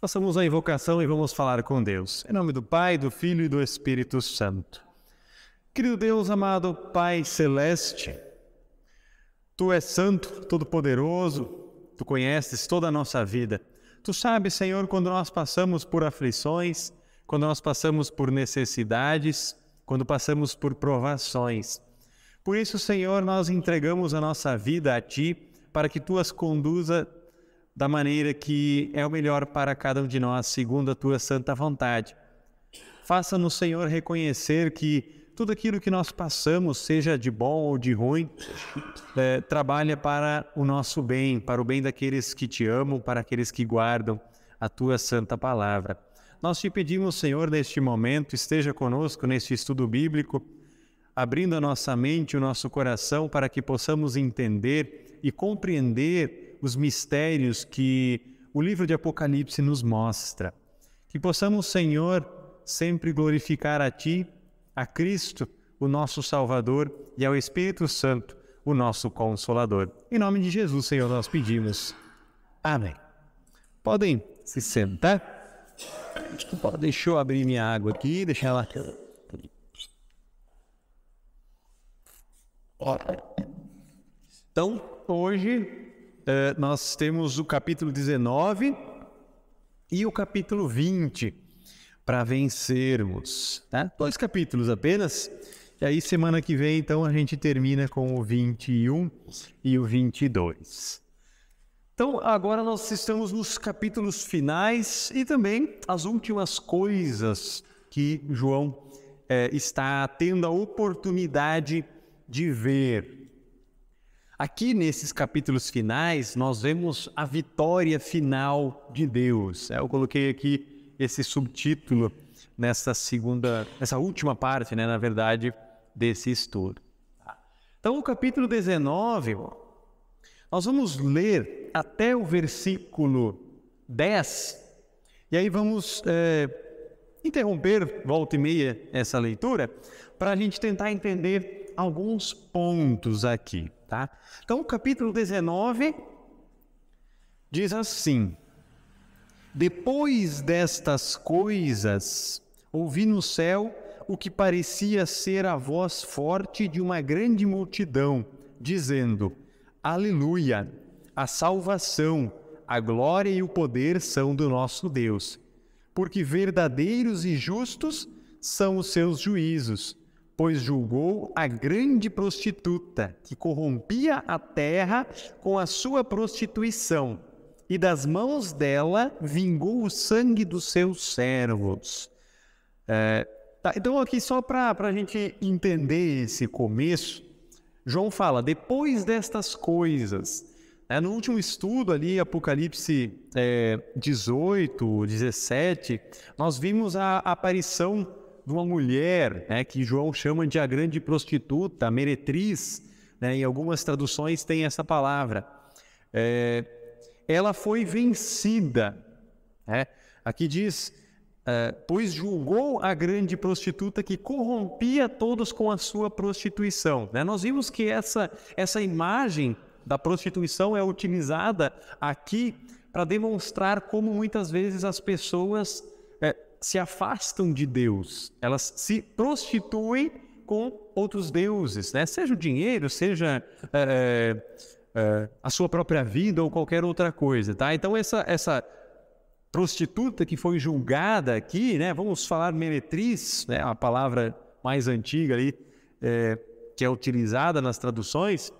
Façamos a invocação e vamos falar com Deus. Em nome do Pai, do Filho e do Espírito Santo. Querido Deus, amado Pai Celeste, Tu és santo, todo-poderoso, Tu conheces toda a nossa vida. Tu sabes, Senhor, quando nós passamos por aflições, quando nós passamos por necessidades, quando passamos por provações. Por isso, Senhor, nós entregamos a nossa vida a Ti, para que Tu as conduza da maneira que é o melhor para cada um de nós, segundo a Tua santa vontade. Faça-nos, Senhor, reconhecer que tudo aquilo que nós passamos, seja de bom ou de ruim, trabalha para o nosso bem, para o bem daqueles que Te amam, para aqueles que guardam a Tua santa palavra. Nós Te pedimos, Senhor, neste momento, esteja conosco neste estudo bíblico, abrindo a nossa mente e o nosso coração para que possamos entender e compreender os mistérios que o livro de Apocalipse nos mostra. Que possamos, Senhor, sempre glorificar a Ti, a Cristo, o nosso Salvador, e ao Espírito Santo, o nosso Consolador. Em nome de Jesus, Senhor, nós pedimos. Amém. Podem se sentar? Deixa eu abrir minha água aqui, deixar ela... Então, hoje nós temos o capítulo 19 e o capítulo 20 para vencermos, tá? 2 capítulos apenas, e aí semana que vem então a gente termina com o 21 e o 22. Então agora nós estamos nos capítulos finais e também as últimas coisas que João está tendo a oportunidade de ver. Aqui nesses capítulos finais nós vemos a vitória final de Deus. Eu coloquei aqui esse subtítulo nessa última parte, na verdade, desse estudo. Então o capítulo 19, nós vamos ler até o versículo 10, e aí vamos interromper, volta e meia, essa leitura, para a gente tentar entender alguns pontos aqui. Tá? Então, o capítulo 19 diz assim: depois destas coisas, ouvi no céu o que parecia ser a voz forte de uma grande multidão, dizendo: Aleluia! A salvação, a glória e o poder são do nosso Deus, porque verdadeiros e justos são os seus juízos. Pois julgou a grande prostituta, que corrompia a terra com a sua prostituição, e das mãos dela vingou o sangue dos seus servos. Então aqui só para a gente entender esse começo, João fala, depois destas coisas. No último estudo ali, Apocalipse 18, 17, nós vimos a aparição de uma mulher, que João chama de a grande prostituta, a meretriz, em algumas traduções tem essa palavra. Ela foi vencida. Aqui diz, pois julgou a grande prostituta que corrompia todos com a sua prostituição. Nós vimos que essa imagem da prostituição é utilizada aqui para demonstrar como muitas vezes as pessoas se afastam de Deus, elas se prostituem com outros deuses, seja o dinheiro, seja a sua própria vida ou qualquer outra coisa, tá? Então essa prostituta que foi julgada aqui, vamos falar meretriz, a palavra mais antiga ali, que é utilizada nas traduções,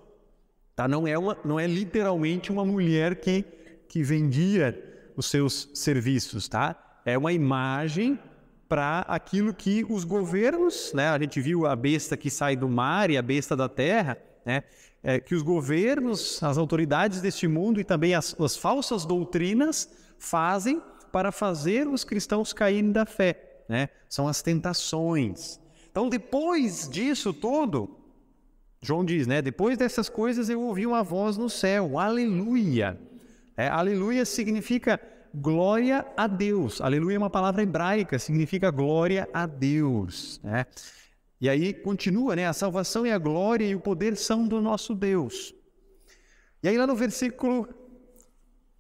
tá? Não é literalmente uma mulher que vendia os seus serviços, tá? É uma imagem para aquilo que os governos, a gente viu a besta que sai do mar e a besta da terra, que os governos, as autoridades deste mundo e também as falsas doutrinas fazem para fazer os cristãos caírem da fé. São as tentações. Então, depois disso tudo, João diz, depois dessas coisas eu ouvi uma voz no céu, aleluia. Aleluia significa glória a Deus. Aleluia é uma palavra hebraica, significa glória a Deus. E aí continua, a salvação e a glória e o poder são do nosso Deus. E aí lá no versículo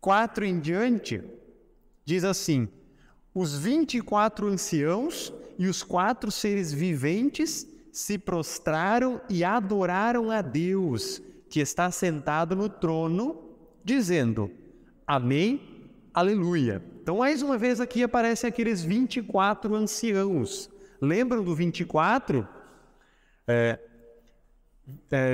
4 em diante, diz assim: os 24 anciãos e os 4 seres viventes se prostraram e adoraram a Deus, que está sentado no trono, dizendo: Amém, Aleluia. Então, mais uma vez aqui aparecem aqueles 24 anciãos. Lembram do 24?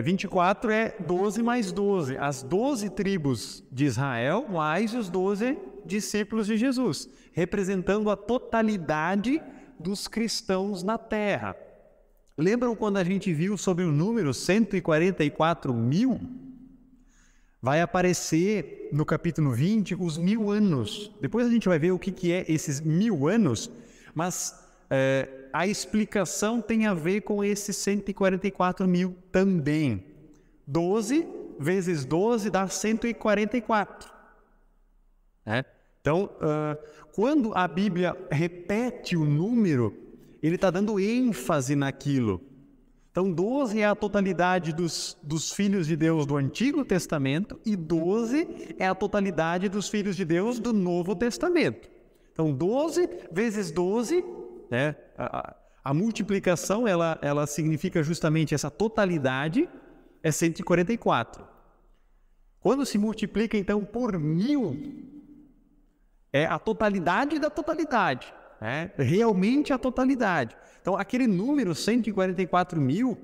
24 é 12 mais 12. As 12 tribos de Israel, mais os 12 discípulos de Jesus, representando a totalidade dos cristãos na terra. Lembram quando a gente viu sobre o número 144 mil? Vai aparecer no capítulo 20 os 1000 anos. Depois a gente vai ver o que é esses 1000 anos, mas a explicação tem a ver com esses 144 mil também. 12 vezes 12 dá 144. Então, quando a Bíblia repete o número, ele está dando ênfase naquilo. Então, 12 é a totalidade dos filhos de Deus do Antigo Testamento e 12 é a totalidade dos filhos de Deus do Novo Testamento. Então, 12 vezes 12, a multiplicação, ela significa justamente essa totalidade, é 144. Quando se multiplica, então, por 1000, é a totalidade da totalidade. Realmente a totalidade. Então, aquele número 144 mil,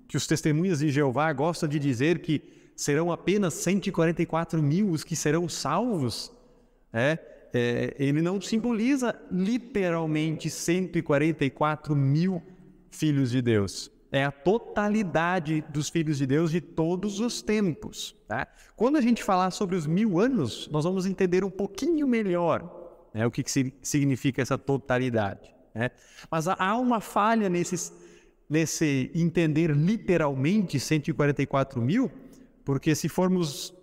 que os testemunhas de Jeová gostam de dizer que serão apenas 144 mil os que serão salvos, ele não simboliza literalmente 144 mil filhos de Deus. É a totalidade dos filhos de Deus de todos os tempos. Tá? Quando a gente falar sobre os 1000 anos, nós vamos entender um pouquinho melhor o que significa essa totalidade. Mas há uma falha nesse entender literalmente 144 mil, porque se formos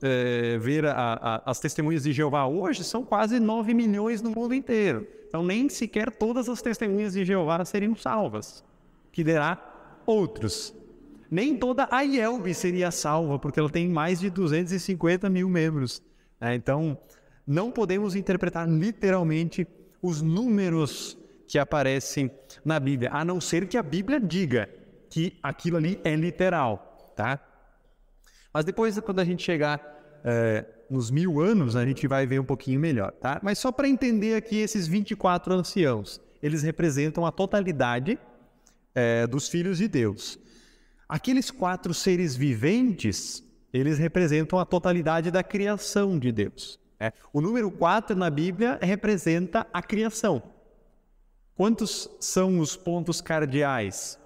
ver as testemunhas de Jeová hoje, são quase 9 milhões no mundo inteiro. Então nem sequer todas as testemunhas de Jeová seriam salvas, que dirá outros. Nem toda a IELB seria salva, porque ela tem mais de 250 mil membros. Então, não podemos interpretar literalmente os números que aparecem na Bíblia, a não ser que a Bíblia diga que aquilo ali é literal, tá? Mas depois, quando a gente chegar nos 1000 anos, a gente vai ver um pouquinho melhor, tá? Mas só para entender aqui esses 24 anciãos, eles representam a totalidade dos filhos de Deus. Aqueles 4 seres viventes, eles representam a totalidade da criação de Deus. O número 4 na Bíblia representa a criação. Quantos são os pontos cardeais?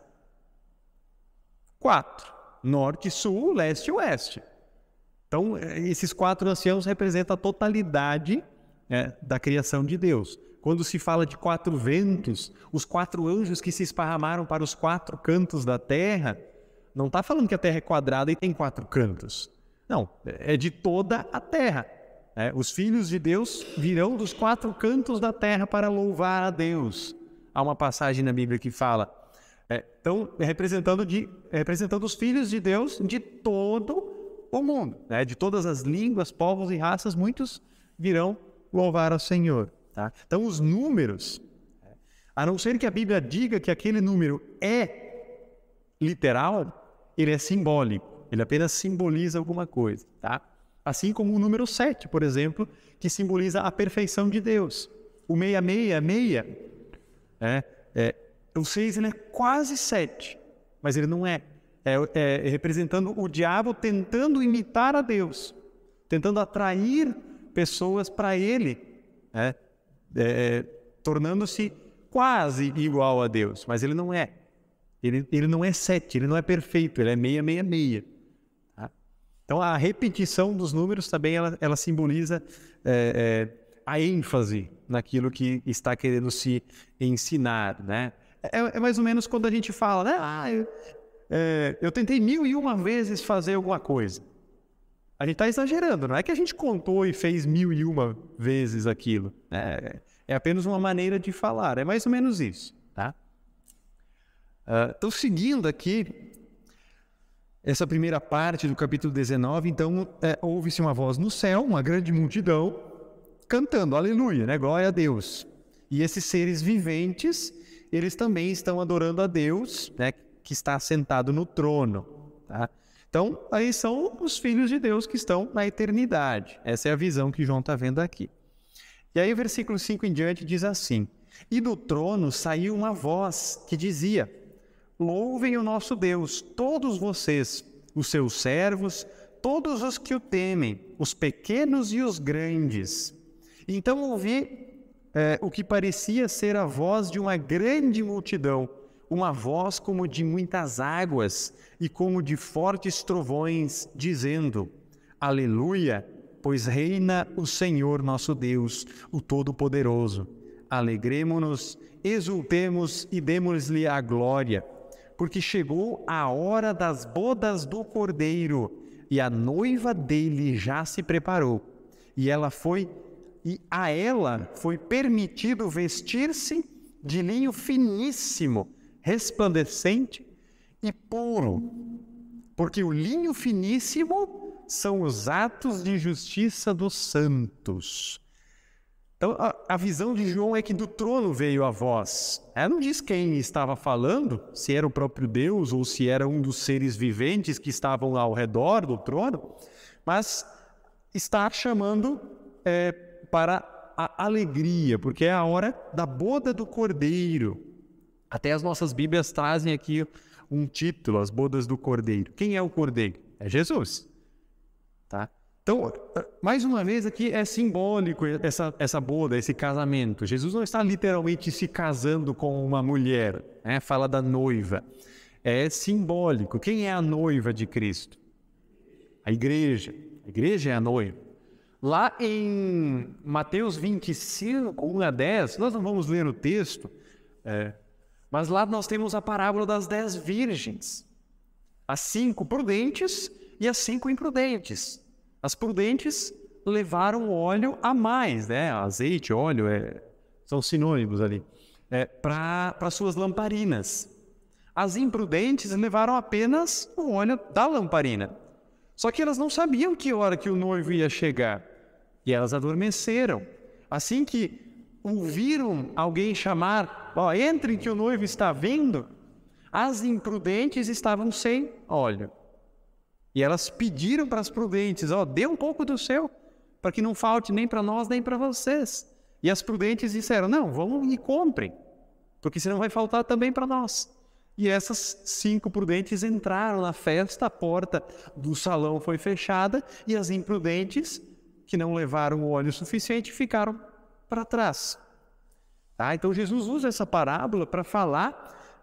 4. Norte, sul, leste e oeste. Então, esses 4 anciãos representam a totalidade da criação de Deus. Quando se fala de 4 ventos, os 4 anjos que se esparramaram para os 4 cantos da terra, não está falando que a terra é quadrada e tem 4 cantos. Não, é de toda a terra. Os filhos de Deus virão dos 4 cantos da terra para louvar a Deus. Há uma passagem na Bíblia que fala. Então, representando os filhos de Deus de todo o mundo. De todas as línguas, povos e raças, muitos virão louvar ao Senhor. Tá? Então, os números, a não ser que a Bíblia diga que aquele número é literal, ele é simbólico. Ele apenas simboliza alguma coisa. Tá? Assim como o número 7, por exemplo, que simboliza a perfeição de Deus. O 666, o 6 ele é quase 7, mas ele não é. Representando o diabo tentando imitar a Deus, tentando atrair pessoas para ele, tornando-se quase igual a Deus, mas ele não é. Ele não é 7, ele não é perfeito, ele é 666. Então, a repetição dos números também ela simboliza a ênfase naquilo que está querendo se ensinar, né? É mais ou menos quando a gente fala, né? Eu tentei 1001 vezes fazer alguma coisa. A gente está exagerando, não é que a gente contou e fez 1001 vezes aquilo. É apenas uma maneira de falar, é mais ou menos isso, tá? Então, seguindo aqui, essa primeira parte do capítulo 19, então, ouve-se uma voz no céu, uma grande multidão, cantando, aleluia, né? Glória a Deus. E esses seres viventes, eles também estão adorando a Deus, né? Que está sentado no trono, tá? Então, aí são os filhos de Deus que estão na eternidade. Essa é a visão que João está vendo aqui. E aí o versículo 5 em diante diz assim: E do trono saiu uma voz que dizia: Louvem o nosso Deus, todos vocês, os seus servos, todos os que o temem, os pequenos e os grandes. Então ouvi o que parecia ser a voz de uma grande multidão, uma voz como de muitas águas e como de fortes trovões, dizendo: Aleluia, pois reina o Senhor nosso Deus, o Todo-Poderoso. Alegremo-nos, exultemos e demos-lhe a glória, porque chegou a hora das bodas do Cordeiro, e a noiva dele já se preparou, e a ela foi permitido vestir-se de linho finíssimo, resplandecente e puro, porque o linho finíssimo são os atos de justiça dos santos. Então, a visão de João é que do trono veio a voz. Ela não diz quem estava falando, se era o próprio Deus ou se era um dos seres viventes que estavam ao redor do trono, mas está chamando para a alegria, porque é a hora da boda do Cordeiro. Até as nossas Bíblias trazem aqui um título, as bodas do Cordeiro. Quem é o Cordeiro? É Jesus. Tá? Então, mais uma vez aqui é simbólico essa boda, esse casamento. Jesus não está literalmente se casando com uma mulher, né? Fala da noiva. É simbólico. Quem é a noiva de Cristo? A igreja. A igreja é a noiva. Lá em Mateus 25, 1 a 10, nós não vamos ler o texto, mas lá nós temos a parábola das 10 virgens. As 5 prudentes e as 5 imprudentes. As prudentes levaram óleo a mais, né? Azeite, óleo, são sinônimos ali, para suas lamparinas. As imprudentes levaram apenas o óleo da lamparina. Só que elas não sabiam que hora que o noivo ia chegar. E elas adormeceram. Assim que ouviram alguém chamar, entre que o noivo está vindo, as imprudentes estavam sem óleo. E elas pediram para as prudentes, dê um pouco do seu, para que não falte nem para nós, nem para vocês. E as prudentes disseram, não, vamos e comprem, porque senão vai faltar também para nós. E essas 5 prudentes entraram na festa, a porta do salão foi fechada, e as imprudentes, que não levaram o óleo suficiente, ficaram para trás. Tá? Então Jesus usa essa parábola para falar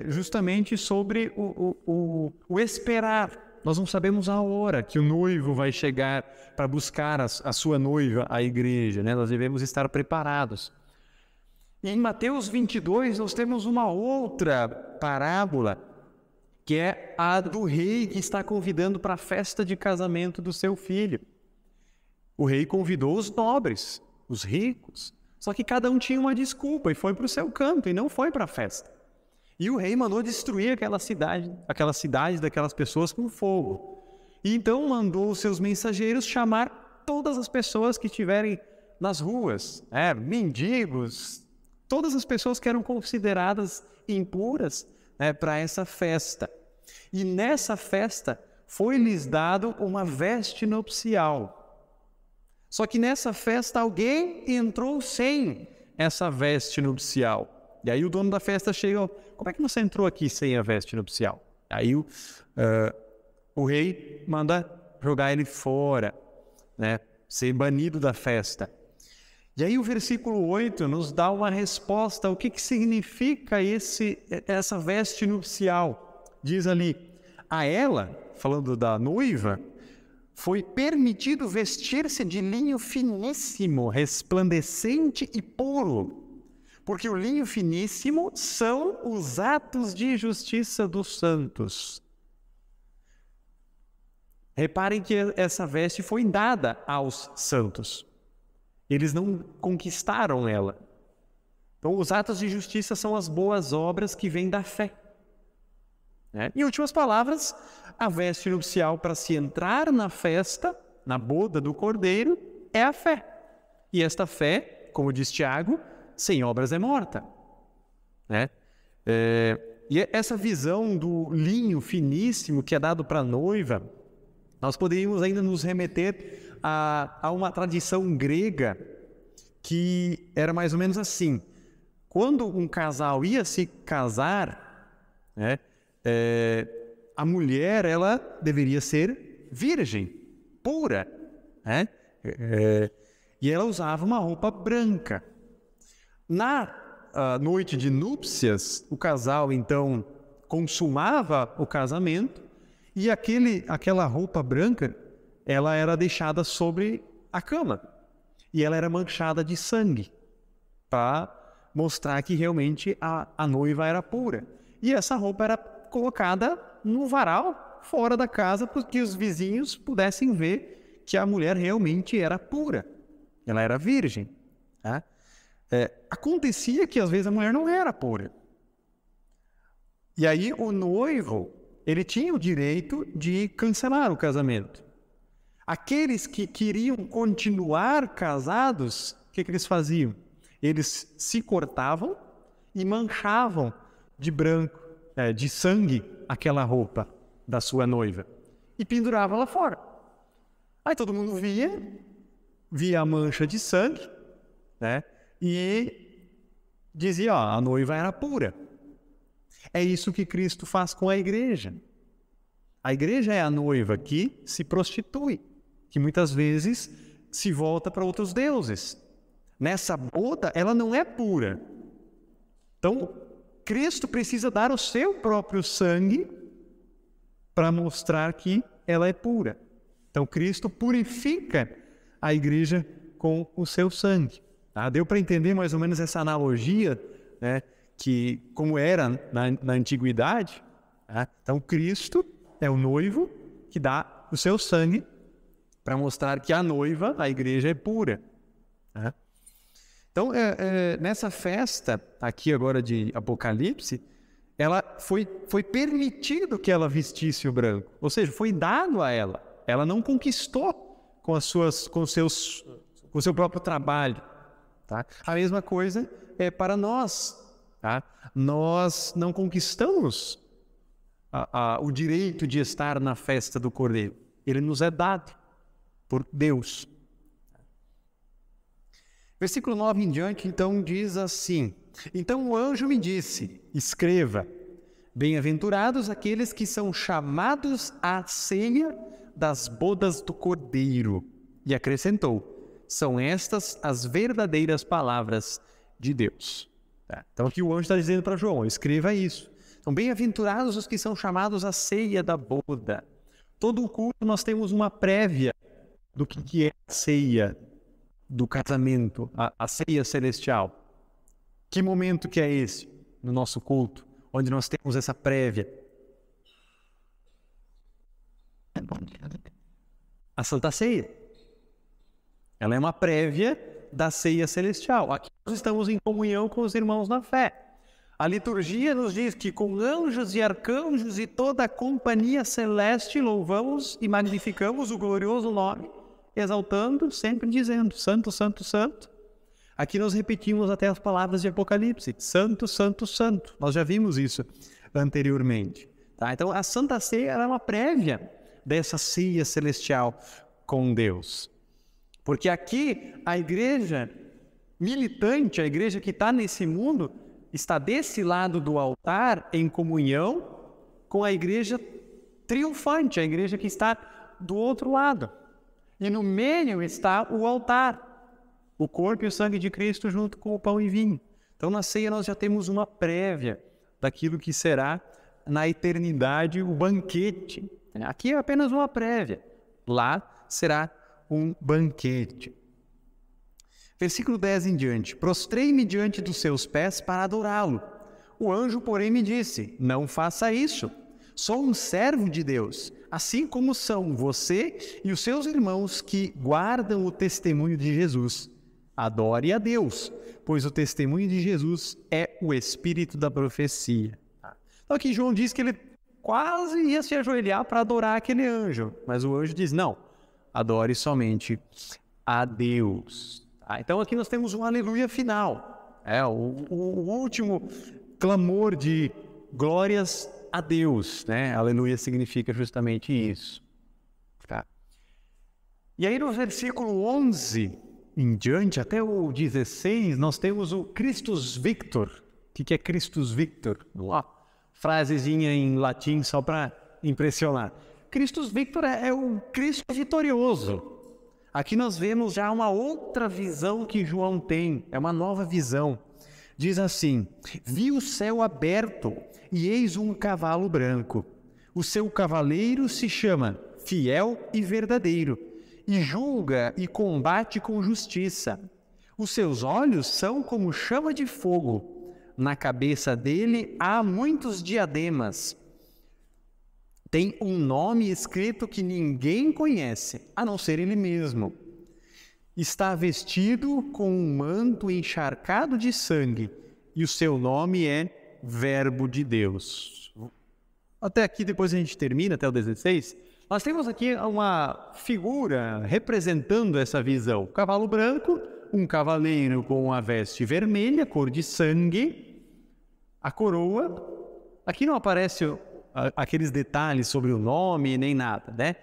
justamente sobre o esperar. Nós não sabemos a hora que o noivo vai chegar para buscar a sua noiva, a igreja, né? Nós devemos estar preparados. E em Mateus 22, nós temos uma outra parábola, que é a do rei que está convidando para a festa de casamento do seu filho. O rei convidou os nobres, os ricos, só que cada um tinha uma desculpa e foi para o seu canto e não foi para a festa. E o rei mandou destruir aquela cidade daquelas pessoas com fogo. E então mandou os seus mensageiros chamar todas as pessoas que estiverem nas ruas, mendigos, todas as pessoas que eram consideradas impuras, para essa festa. E nessa festa foi-lhes dado uma veste nupcial. Só que nessa festa alguém entrou sem essa veste nupcial. E aí o dono da festa chega, como é que você entrou aqui sem a veste nupcial? Aí o rei manda jogar ele fora, né? Ser banido da festa. E aí o versículo 8 nos dá uma resposta, o que significa essa veste nupcial. Diz ali, a ela, falando da noiva, foi permitido vestir-se de linho finíssimo, resplandecente e puro. Porque o linho finíssimo são os atos de justiça dos santos. Reparem que essa veste foi dada aos santos. Eles não conquistaram ela. Então, os atos de justiça são as boas obras que vêm da fé. Em últimas palavras, a veste nupcial para se entrar na festa, na boda do Cordeiro, é a fé. E esta fé, como diz Tiago, sem obras é morta, né? E essa visão do linho finíssimo que é dado para a noiva, nós poderíamos ainda nos remeter a uma tradição grega que era mais ou menos assim. Quando um casal ia se casar, né, a mulher ela deveria ser virgem, pura, né? E ela usava uma roupa branca. Na noite de núpcias, o casal então consumava o casamento e aquela roupa branca ela era deixada sobre a cama e ela era manchada de sangue para mostrar que realmente a noiva era pura. E essa roupa era colocada no varal fora da casa para que os vizinhos pudessem ver que a mulher realmente era pura, ela era virgem, tá? Acontecia que às vezes a mulher não era pura. E aí o noivo, ele tinha o direito de cancelar o casamento. Aqueles que queriam continuar casados, o que eles faziam? Eles se cortavam e manchavam de branco, de sangue, aquela roupa da sua noiva e penduravam lá fora. Aí todo mundo via a mancha de sangue, né? E dizia, ó, a noiva era pura. É isso que Cristo faz com a igreja. A igreja é a noiva que se prostitui, que muitas vezes se volta para outros deuses. Nessa boda, ela não é pura. Então, Cristo precisa dar o seu próprio sangue para mostrar que ela é pura. Então, Cristo purifica a igreja com o seu sangue. Tá? Deu para entender mais ou menos essa analogia, né, que como era na antiguidade. Tá? Então, Cristo é o noivo que dá o seu sangue para mostrar que a noiva, a igreja, é pura. Tá? Então, nessa festa aqui agora de Apocalipse, ela foi permitido que ela vestisse o branco, ou seja, foi dado a ela. Ela não conquistou com o seu próprio trabalho. Tá? A mesma coisa é para nós. Tá? Nós não conquistamos o direito de estar na festa do Cordeiro. Ele nos é dado por Deus. Versículo 9 em diante, então, diz assim: Então o anjo me disse, escreva, bem-aventurados aqueles que são chamados à ceia das bodas do Cordeiro. E acrescentou, são estas as verdadeiras palavras de Deus. Tá? Então aqui o anjo está dizendo para João, escreva isso. Então, bem-aventurados os que são chamados à ceia da boda. Todo o culto nós temos uma prévia do que é a ceia do casamento, a ceia celestial. Que momento que é esse no nosso culto, onde nós temos essa prévia? A Santa Ceia. Ela é uma prévia da ceia celestial. Aqui nós estamos em comunhão com os irmãos na fé. A liturgia nos diz que com anjos e arcanjos e toda a companhia celeste louvamos e magnificamos o glorioso nome, exaltando, sempre dizendo, Santo, Santo, Santo. Aqui nós repetimos até as palavras de Apocalipse, Santo, Santo, Santo. Nós já vimos isso anteriormente. Tá? Então a Santa Ceia é uma prévia dessa ceia celestial com Deus. Porque aqui a igreja militante, a igreja que está nesse mundo, está desse lado do altar em comunhão com a igreja triunfante, a igreja que está do outro lado. E no meio está o altar, o corpo e o sangue de Cristo junto com o pão e vinho. Então na ceia nós já temos uma prévia daquilo que será na eternidade o banquete. Aqui é apenas uma prévia, lá será um banquete. Versículo 10 em diante. Prostrei-me diante dos seus pés para adorá-lo. O anjo, porém, me disse, não faça isso. Sou um servo de Deus, assim como são você e os seus irmãos que guardam o testemunho de Jesus. Adore a Deus, pois o testemunho de Jesus é o espírito da profecia. Então aqui João diz que ele quase ia se ajoelhar para adorar aquele anjo, mas o anjo diz, não, adore somente a Deus. Então aqui nós temos um aleluia final, o último clamor de glórias a Deus, né? Aleluia significa justamente isso. Tá? E aí no versículo 11 em diante, até o 16, nós temos o Christus Victor. O que é Christus Victor? Uma frasezinha em latim só para impressionar. Christus Victor é o Cristo vitorioso. Aqui nós vemos já uma outra visão que João tem, é uma nova visão. Diz assim: vi o céu aberto e eis um cavalo branco. O seu cavaleiro se chama Fiel e Verdadeiro, e julga e combate com justiça. Os seus olhos são como chama de fogo. Na cabeça dele há muitos diademas. Tem um nome escrito que ninguém conhece, a não ser ele mesmo. Está vestido com um manto encharcado de sangue, e o seu nome é Verbo de Deus. Até aqui, depois a gente termina, até o 16, nós temos aqui uma figura representando essa visão. Cavalo branco, um cavaleiro com a veste vermelha, cor de sangue, a coroa. Aqui não aparece aqueles detalhes sobre o nome nem nada, né?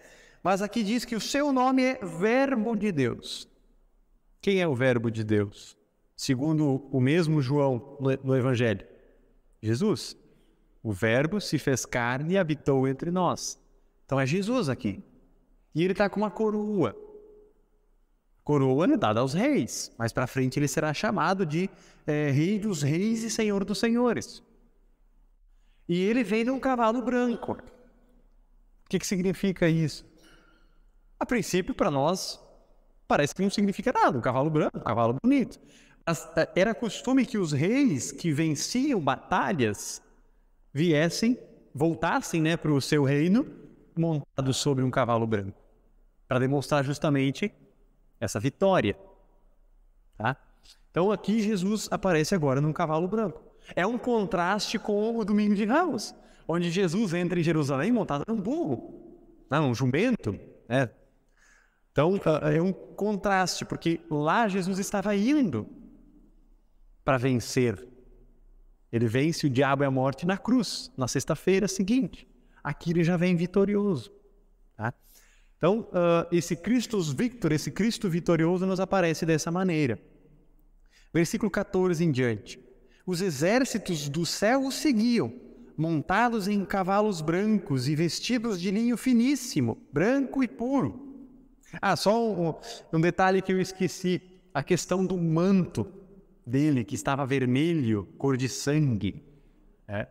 Mas aqui diz que o seu nome é Verbo de Deus. Quem é o Verbo de Deus? Segundo o mesmo João no Evangelho, Jesus. O Verbo se fez carne e habitou entre nós. Então é Jesus aqui. E ele está com uma coroa. Coroa é dada aos reis. Mais para frente ele será chamado de Rei dos Reis e Senhor dos Senhores. E ele vem num cavalo branco. O que significa isso? A princípio, para nós, parece que não significa nada. Um cavalo branco, um cavalo bonito. Mas era costume que os reis que venciam batalhas voltassem, né, para o seu reino montados sobre um cavalo branco, para demonstrar justamente essa vitória. Tá? Então aqui Jesus aparece agora num cavalo branco. É um contraste com o Domingo de Ramos, onde Jesus entra em Jerusalém montado num burro, um jumento, né? Então é um contraste, porque lá Jesus estava indo para vencer. Ele vence o diabo e a morte na cruz, na sexta-feira seguinte. Aqui ele já vem vitorioso. Tá? Então, esse Christus Victor, esse Cristo vitorioso, nos aparece dessa maneira. Versículo 14 em diante. Os exércitos do céu o seguiam, montados em cavalos brancos e vestidos de linho finíssimo, branco e puro. Só um detalhe que eu esqueci, a questão do manto dele, que estava vermelho, cor de sangue.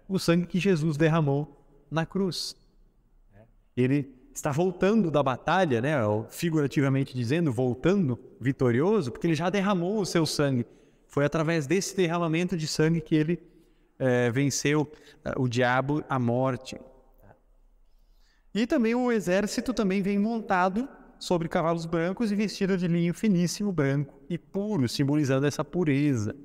O sangue que Jesus derramou na cruz. Ele está voltando da batalha, né, figurativamente dizendo, voltando vitorioso, porque ele já derramou o seu sangue. Foi através desse derramamento de sangue que ele venceu o diabo, a morte. E também o exército também vem montado sobre cavalos brancos e vestido de linho finíssimo, branco e puro, simbolizando essa pureza.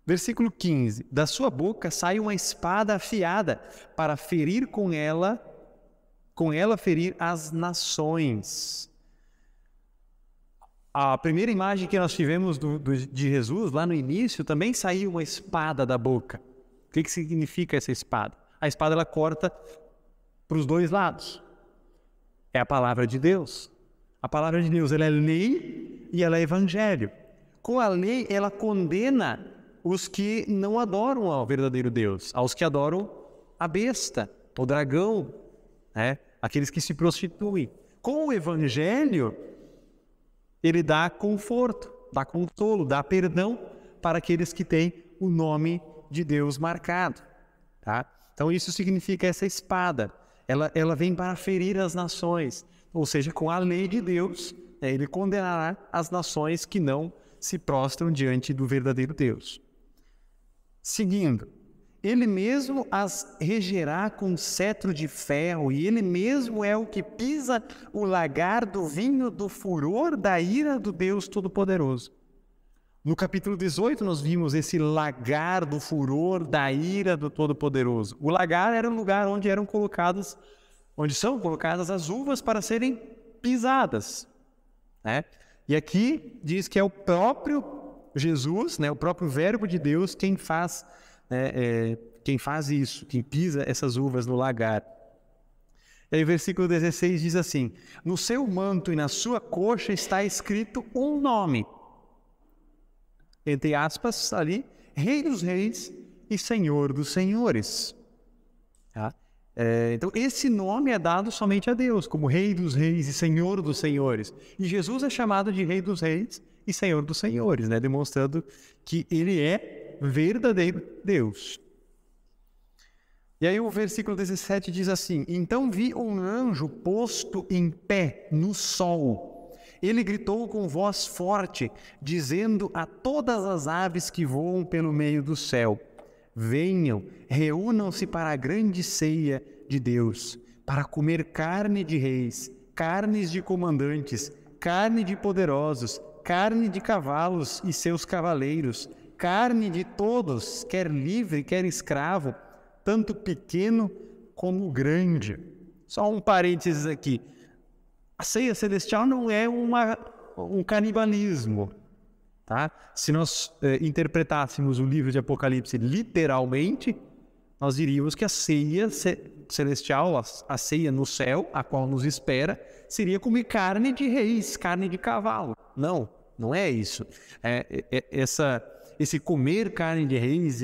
Versículo 15. Da sua boca sai uma espada afiada para ferir com ela ferir as nações. A primeira imagem que nós tivemos de Jesus, lá no início, também saiu uma espada da boca. O que significa essa espada? A espada ela corta para os dois lados. É a palavra de Deus. A palavra de Deus ela é lei e ela é evangelho. Com a lei, ela condena os que não adoram ao verdadeiro Deus, aos que adoram a besta, o dragão, né? Aqueles que se prostituem. Com o evangelho, ele dá conforto, dá consolo, dá perdão para aqueles que têm o nome de Deus marcado. Tá? Então isso significa essa espada. Ela vem para ferir as nações. Ou seja, com a lei de Deus, ele condenará as nações que não se prostram diante do verdadeiro Deus. Seguindo, ele mesmo as regerá com cetro de ferro, e ele mesmo é o que pisa o lagar do vinho do furor da ira do Deus Todo-Poderoso. No capítulo 18 nós vimos esse lagar do furor da ira do Todo-Poderoso. O lagar era o lugar onde são colocadas as uvas para serem pisadas, né? E aqui diz que é o próprio Jesus, né, o próprio Verbo de Deus, quem faz isso, quem pisa essas uvas no lagar. E aí o versículo 16 diz assim: no seu manto e na sua coxa está escrito um nome, entre aspas ali, Rei dos Reis e Senhor dos Senhores. Tá? Então esse nome é dado somente a Deus, como Rei dos Reis e Senhor dos Senhores. E Jesus é chamado de Rei dos Reis e Senhor dos Senhores, né? Demonstrando que ele é verdadeiro Deus. E aí o versículo 17 diz assim: então vi um anjo posto em pé no sol. Ele gritou com voz forte, dizendo a todas as aves que voam pelo meio do céu: venham, reúnam-se para a grande ceia de Deus, para comer carne de reis, carnes de comandantes, carne de poderosos, carne de cavalos e seus cavaleiros, carne de todos, quer livre, quer escravo, tanto pequeno como grande. Só um parênteses aqui. A ceia celestial não é um canibalismo. Tá? Se nós interpretássemos o livro de Apocalipse literalmente, nós diríamos que a ceia celestial, a ceia no céu, a qual nos espera, seria comer carne de reis, carne de cavalo. Não, não é isso. Esse comer carne de reis,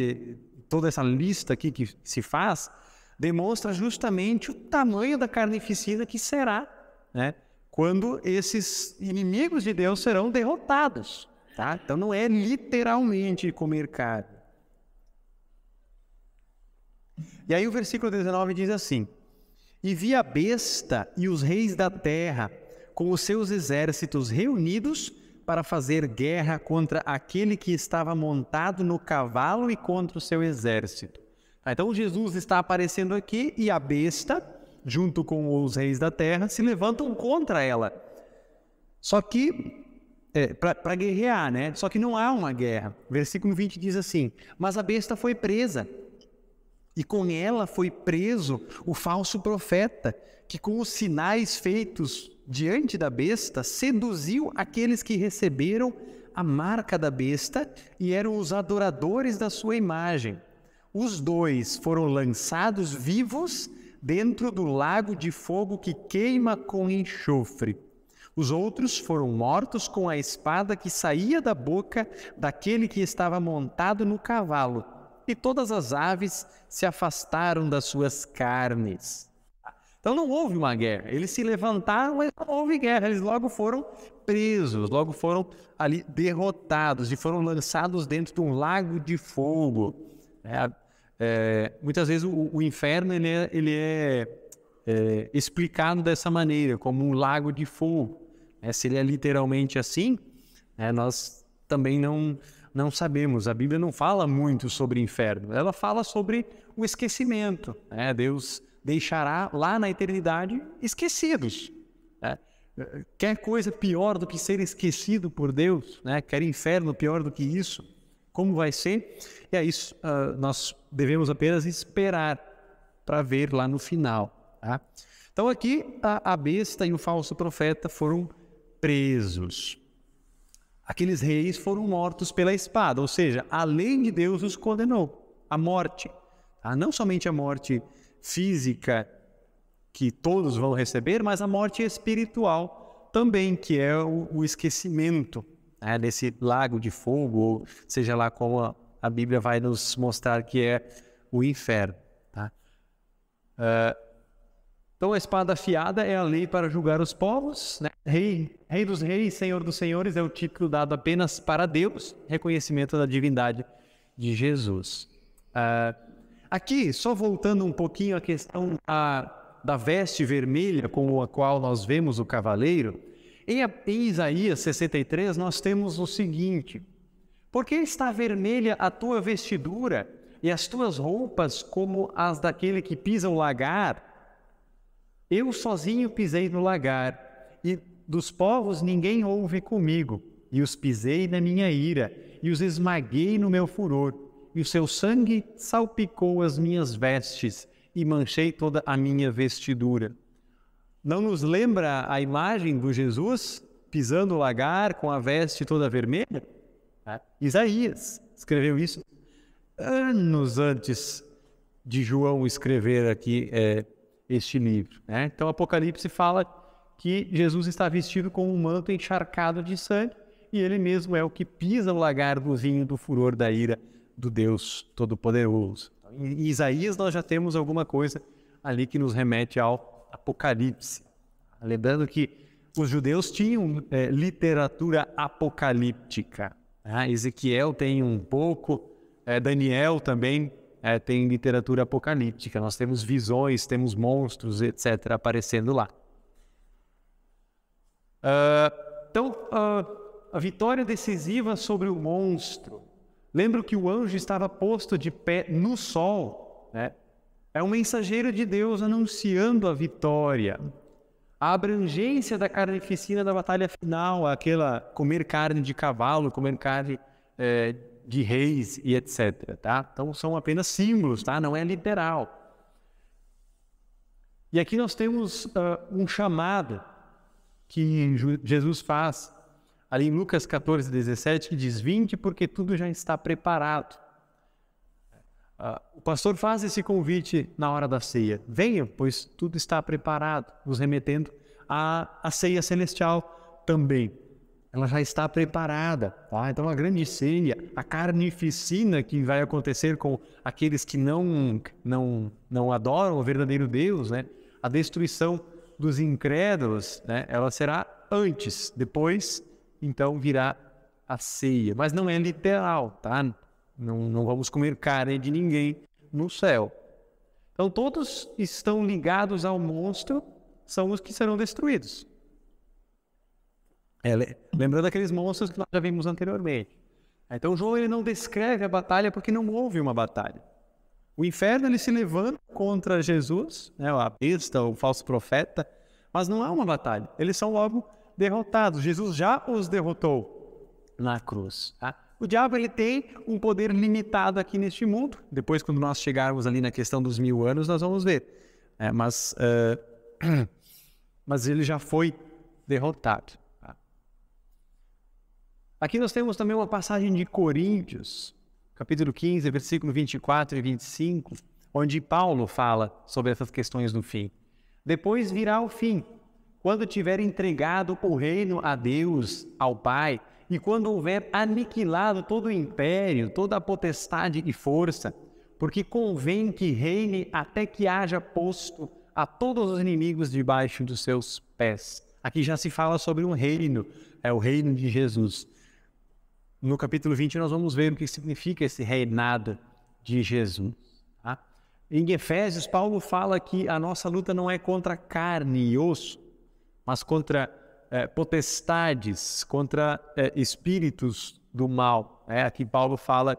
toda essa lista aqui que se faz, demonstra justamente o tamanho da carnificina que será, né, quando esses inimigos de Deus serão derrotados. Tá? Então não é literalmente comer carne. E aí o versículo 19 diz assim: e vi a besta e os reis da terra com os seus exércitos reunidos para fazer guerra contra aquele que estava montado no cavalo e contra o seu exército. Então Jesus está aparecendo aqui e a besta, junto com os reis da terra, se levantam contra ela. Só que para guerrear, né? Só que não há uma guerra. Versículo 20 diz assim: mas a besta foi presa, e com ela foi preso o falso profeta, que com os sinais feitos diante da besta, seduziu aqueles que receberam a marca da besta e eram os adoradores da sua imagem. Os dois foram lançados vivos dentro do lago de fogo que queima com enxofre. Os outros foram mortos com a espada que saía da boca daquele que estava montado no cavalo, e todas as aves se afastaram das suas carnes. Então não houve uma guerra, eles se levantaram, mas não houve guerra, eles logo foram presos, logo foram ali derrotados e foram lançados dentro de um lago de fogo. Muitas vezes o inferno ele é explicado dessa maneira, como um lago de fogo. Se ele é literalmente assim, nós também não sabemos. A Bíblia não fala muito sobre inferno, ela fala sobre o esquecimento. Deus deixará lá na eternidade esquecidos. Quer coisa pior do que ser esquecido por Deus? Quer inferno pior do que isso? Como vai ser? E é isso, nós devemos apenas esperar para ver lá no final. Tá? Então aqui a besta e o falso profeta foram presos. Aqueles reis foram mortos pela espada, ou seja, a lei de Deus os condenou à morte. Tá? Não somente a morte física que todos vão receber, mas a morte espiritual também, que é o esquecimento desse lago de fogo, ou seja lá como a Bíblia vai nos mostrar que é o inferno. Tá? Então a espada afiada é a lei para julgar os povos, né? Rei dos reis, Senhor dos senhores é o título dado apenas para Deus, reconhecimento da divindade de Jesus. Aqui, só voltando um pouquinho à questão da veste vermelha com a qual nós vemos o cavaleiro, em Isaías 63 nós temos o seguinte: por que está vermelha a tua vestidura e as tuas roupas como as daquele que pisa o lagar? Eu sozinho pisei no lagar, e dos povos ninguém houve comigo, e os pisei na minha ira, e os esmaguei no meu furor, e o seu sangue salpicou as minhas vestes, e manchei toda a minha vestidura. Não nos lembra a imagem do Jesus pisando o lagar com a veste toda vermelha? Isaías escreveu isso anos antes de João escrever aqui este livro. Então, Apocalipse fala que Jesus está vestido com um manto encharcado de sangue e ele mesmo é o que pisa o lagar do vinho do furor da ira do Deus Todo-Poderoso. Em Isaías nós já temos alguma coisa ali que nos remete ao Apocalipse. Lembrando que os judeus tinham literatura apocalíptica. Ezequiel tem um pouco, Daniel também tem literatura apocalíptica. Nós temos visões, temos monstros, etc. aparecendo lá. Então, a vitória decisiva sobre o monstro. Lembro que o anjo estava posto de pé no sol. É um mensageiro de Deus anunciando a vitória. A abrangência da carnificina da batalha final, aquela comer carne de cavalo, comer carne de reis e etc. Tá? Então são apenas símbolos, tá? Não é literal. E aqui nós temos um chamado que Jesus faz ali em Lucas 14, 17, que diz: vinde porque tudo já está preparado. O pastor faz esse convite na hora da ceia. Venham, pois tudo está preparado, nos remetendo à ceia celestial também. Ela já está preparada. Tá? Então a grande ceia, a carnificina que vai acontecer com aqueles que não adoram o verdadeiro Deus, a destruição dos incrédulos, ela será antes, depois então virá a ceia. Mas não é literal, tá? Não vamos comer carne de ninguém no céu. Então todos estão ligados ao monstro, são os que serão destruídos. Lembrando aqueles monstros que nós já vimos anteriormente. Então João ele não descreve a batalha porque não houve uma batalha. O inferno ele se levanta contra Jesus, a besta, o falso profeta, mas não há uma batalha. Eles são logo derrotados. Jesus já os derrotou na cruz. Tá? O diabo ele tem um poder limitado aqui neste mundo. Depois, quando nós chegarmos ali na questão dos 1000 anos, nós vamos ver. Mas ele já foi derrotado. Tá? Aqui nós temos também uma passagem de Coríntios, capítulo 15, versículo 24 e 25, onde Paulo fala sobre essas questões do fim. Depois virá o fim, quando tiver entregado o reino a Deus, ao Pai, e quando houver aniquilado todo o império, toda a potestade e força, porque convém que reine até que haja posto a todos os inimigos debaixo dos seus pés. Aqui já se fala sobre um reino, é o reino de Jesus. No capítulo 20 nós vamos ver o que significa esse reinado de Jesus. Tá? Em Efésios, Paulo fala que a nossa luta não é contra carne e osso, mas contra potestades, contra espíritos do mal. Aqui Paulo fala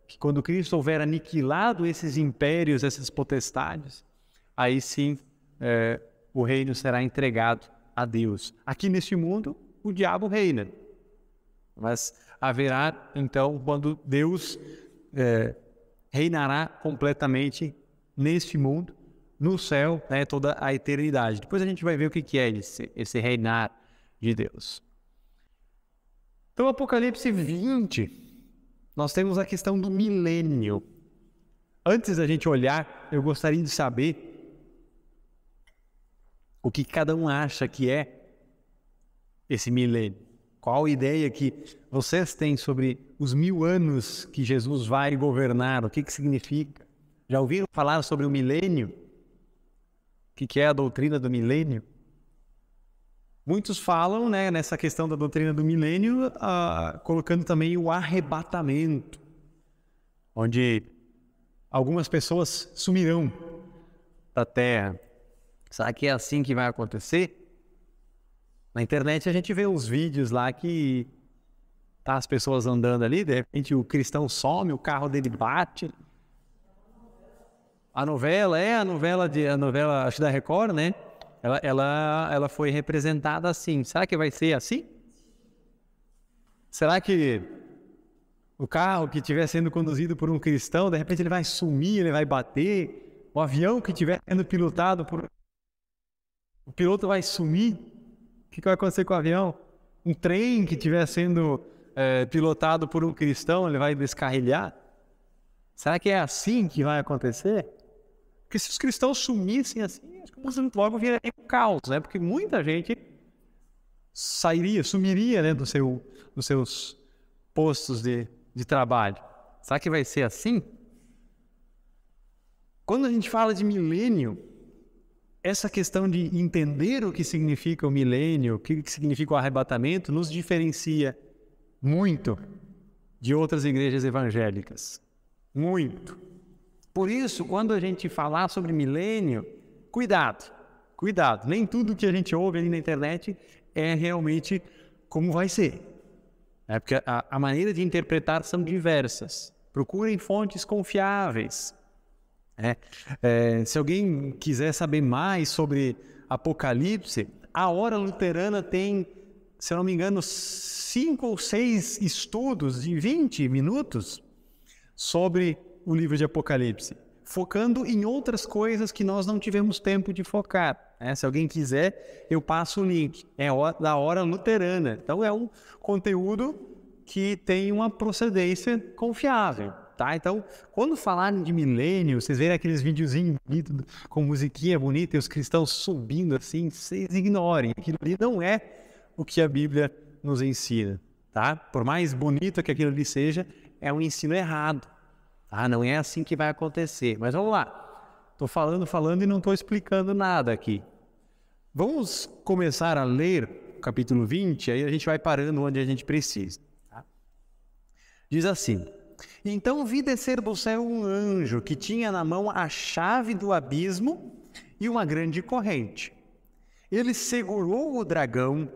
que quando Cristo houver aniquilado esses impérios, essas potestades, aí sim o reino será entregado a Deus. Aqui neste mundo, o diabo reina. Mas haverá, então, quando Deus reinará completamente neste mundo, no céu, toda a eternidade. Depois a gente vai ver o que é esse reinar de Deus. Então, Apocalipse 20, nós temos a questão do milênio. Antes da gente olhar, eu gostaria de saber o que cada um acha que é esse milênio. Qual a ideia que vocês têm sobre os 1000 anos que Jesus vai governar? O que significa? Já ouviram falar sobre o milênio? O que é a doutrina do milênio? Muitos falam, nessa questão da doutrina do milênio, colocando também o arrebatamento, onde algumas pessoas sumirão da terra. Será que é assim que vai acontecer? Na internet a gente vê uns vídeos lá que tá as pessoas andando ali, de repente o cristão some, o carro dele bate. A novela, acho da Record, ela foi representada assim. Será que vai ser assim? Será que o carro que estiver sendo conduzido por um cristão, de repente ele vai sumir, ele vai bater? O avião que estiver sendo pilotado o piloto vai sumir? O que vai acontecer com o avião? Um trem que estiver sendo pilotado por um cristão, ele vai descarrilhar? Será que é assim que vai acontecer? Porque se os cristãos sumissem assim, acho que o mundo logo viraria um caos, né? Porque muita gente sumiria, né, dos seus postos de trabalho. Será que vai ser assim? Quando a gente fala de milênio, essa questão de entender o que significa o milênio, o que significa o arrebatamento, nos diferencia muito de outras igrejas evangélicas. Muito. Por isso, quando a gente falar sobre milênio, cuidado. Nem tudo que a gente ouve ali na internet é realmente como vai ser. Porque a maneira de interpretar são diversas. Procurem fontes confiáveis. Se alguém quiser saber mais sobre Apocalipse, a Hora Luterana tem, se eu não me engano, 5 ou 6 estudos de 20 minutos sobre o livro de Apocalipse, focando em outras coisas que nós não tivemos tempo de focar. Se alguém quiser, eu passo o link. É da Hora Luterana. Então é um conteúdo que tem uma procedência confiável. Tá? Então, quando falarem de milênio, vocês verem aqueles videozinhos bonitos, com musiquinha bonita e os cristãos subindo assim, vocês ignorem. Aquilo ali não é o que a Bíblia nos ensina. Tá? Por mais bonito que aquilo ali seja, é um ensino errado. Tá? Não é assim que vai acontecer. Mas vamos lá. Estou falando e não estou explicando nada aqui. Vamos começar a ler o capítulo 20, aí a gente vai parando onde a gente precisa. Tá? Diz assim: Então vi descer do céu um anjo que tinha na mão a chave do abismo e uma grande corrente. Ele segurou o dragão,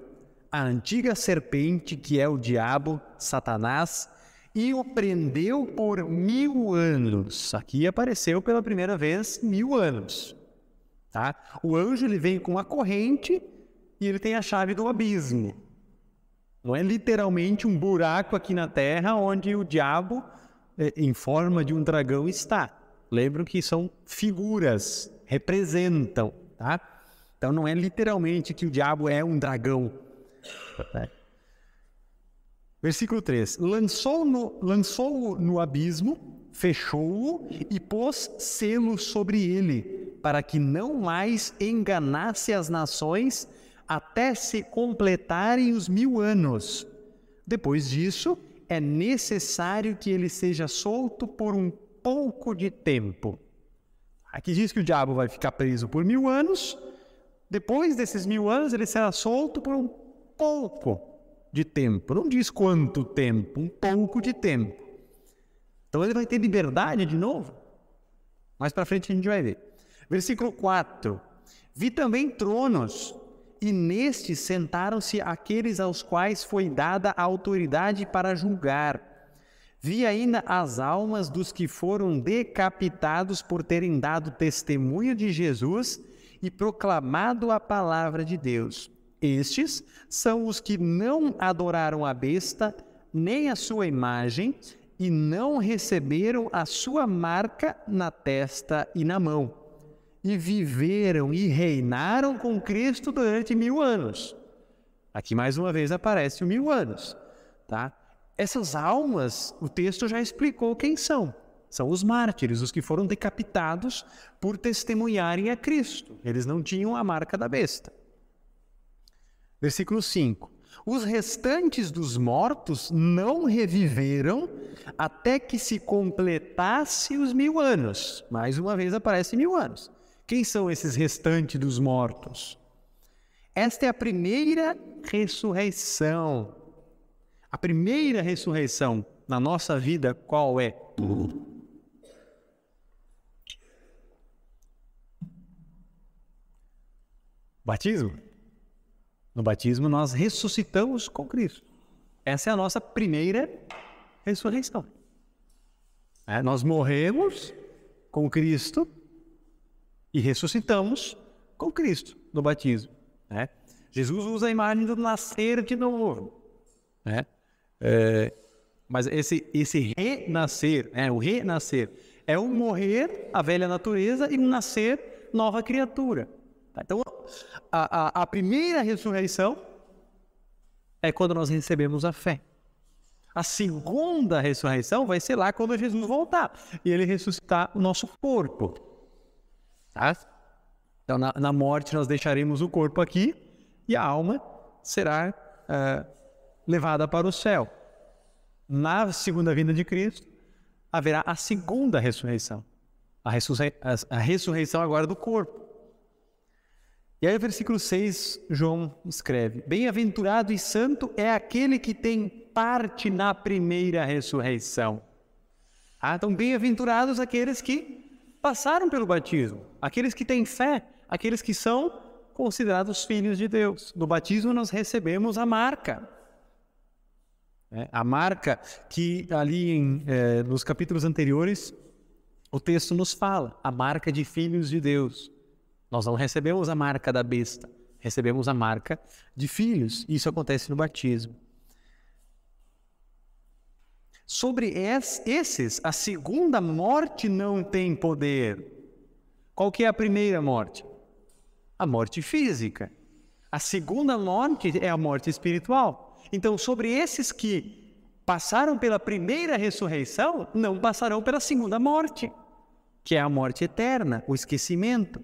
a antiga serpente, que é o diabo, Satanás, e o prendeu por 1000 anos. Aqui apareceu pela primeira vez 1000 anos. Tá? O anjo ele vem com a corrente e ele tem a chave do abismo. Não é literalmente um buraco aqui na terra onde o diabo, em forma de um dragão, está. Lembram que são figuras, representam. Tá? Então não é literalmente que o diabo é um dragão. Versículo 3. Lançou-o no abismo, fechou-o e pôs selo sobre ele, para que não mais enganasse as nações até se completarem os 1000 anos. Depois disso, é necessário que ele seja solto por um pouco de tempo. Aqui diz que o diabo vai ficar preso por 1000 anos. Depois desses 1000 anos, ele será solto por um pouco de tempo. Não diz quanto tempo, um pouco de tempo. Então ele vai ter liberdade de novo. Mais para frente a gente vai ver. Versículo 4. Vi também tronos, e nestes sentaram-se aqueles aos quais foi dada a autoridade para julgar. Vi ainda as almas dos que foram decapitados por terem dado testemunho de Jesus e proclamado a palavra de Deus. Estes são os que não adoraram a besta, nem a sua imagem, e não receberam a sua marca na testa e na mão. E viveram e reinaram com Cristo durante 1000 anos. Aqui mais uma vez aparece o 1000 anos. Tá? Essas almas, o texto já explicou quem são. São os mártires, os que foram decapitados por testemunharem a Cristo. Eles não tinham a marca da besta. Versículo 5. Os restantes dos mortos não reviveram até que se completasse os 1000 anos. Mais uma vez aparece 1000 anos. Quem são esses restantes dos mortos? Esta é a primeira ressurreição. A primeira ressurreição na nossa vida, qual é? Batismo. No batismo nós ressuscitamos com Cristo. Essa é a nossa primeira ressurreição. Nós morremos com Cristo e ressuscitamos com Cristo no batismo. Jesus usa a imagem do nascer de novo. Mas esse renascer, o renascer, é um morrer a velha natureza e um nascer nova criatura. Então, a primeira ressurreição é quando nós recebemos a fé. A segunda ressurreição vai ser lá quando Jesus voltar e ele ressuscitar o nosso corpo. Tá? Então, na morte, nós deixaremos o corpo aqui e a alma será levada para o céu. Na segunda vinda de Cristo, haverá a segunda ressurreição. A ressurreição agora do corpo. E aí, no versículo 6, João escreve: Bem-aventurado e santo é aquele que tem parte na primeira ressurreição. Então, bem-aventurados aqueles que passaram pelo batismo, aqueles que têm fé, aqueles que são considerados filhos de Deus. No batismo nós recebemos a marca. A marca que ali nos capítulos anteriores o texto nos fala, a marca de filhos de Deus. Nós não recebemos a marca da besta, recebemos a marca de filhos. Isso acontece no batismo. Sobre esses, a segunda morte não tem poder. Qual que é a primeira morte? A morte física. A segunda morte é a morte espiritual. Então, sobre esses que passaram pela primeira ressurreição, não passarão pela segunda morte, que é a morte eterna, o esquecimento.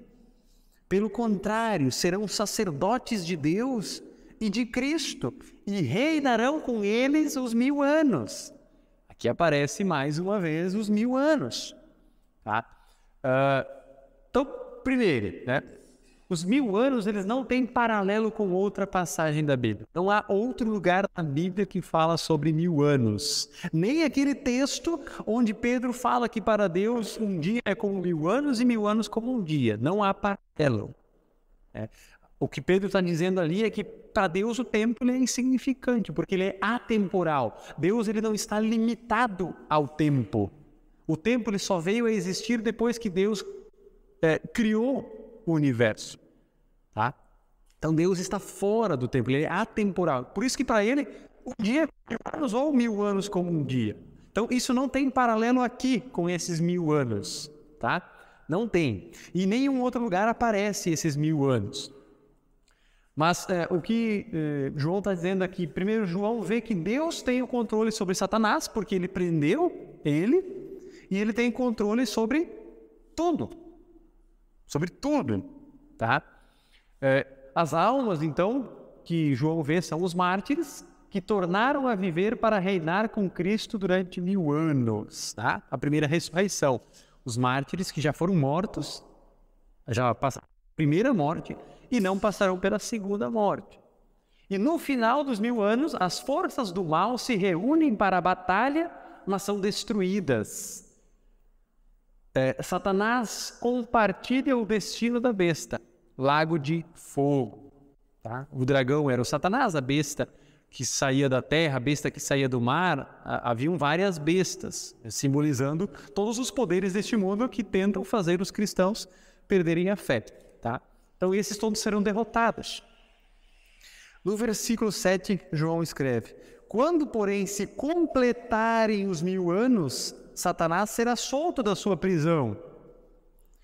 Pelo contrário, serão sacerdotes de Deus e de Cristo e reinarão com eles os 1000 anos. Aqui aparece mais uma vez os 1000 anos. Tá? Então, primeiro, os 1000 anos eles não têm paralelo com outra passagem da Bíblia. Não há outro lugar na Bíblia que fala sobre 1000 anos. Nem aquele texto onde Pedro fala que para Deus um dia é como 1000 anos e 1000 anos como um dia. Não há paralelo. O que Pedro está dizendo ali é que para Deus o tempo ele é insignificante, porque ele é atemporal. Deus ele não está limitado ao tempo. O tempo ele só veio a existir depois que Deus criou o universo. Tá? Então Deus está fora do tempo, ele é atemporal. Por isso que para ele um dia é 1000 anos ou 1000 anos como um dia. Então isso não tem paralelo aqui com esses 1000 anos. Tá? Não tem. E em nenhum outro lugar aparece esses 1000 anos. Mas o que João está dizendo aqui, primeiro João vê que Deus tem o controle sobre Satanás, porque ele prendeu ele, e ele tem controle sobre tudo. Sobre tudo. Tá? As almas, então, que João vê são os mártires, que tornaram a viver para reinar com Cristo durante 1000 anos. Tá? A primeira ressurreição. Os mártires que já foram mortos, já passaram a primeira morte, e não passarão pela segunda morte. E no final dos 1000 anos, as forças do mal se reúnem para a batalha, mas são destruídas. Satanás compartilha o destino da besta, lago de fogo. Tá? O dragão era o Satanás, a besta que saía da terra, a besta que saía do mar. Haviam várias bestas, simbolizando todos os poderes deste mundo que tentam fazer os cristãos perderem a fé. Tá? Então, esses todos serão derrotados. No versículo 7, João escreve: Quando, porém, se completarem os 1000 anos, Satanás será solto da sua prisão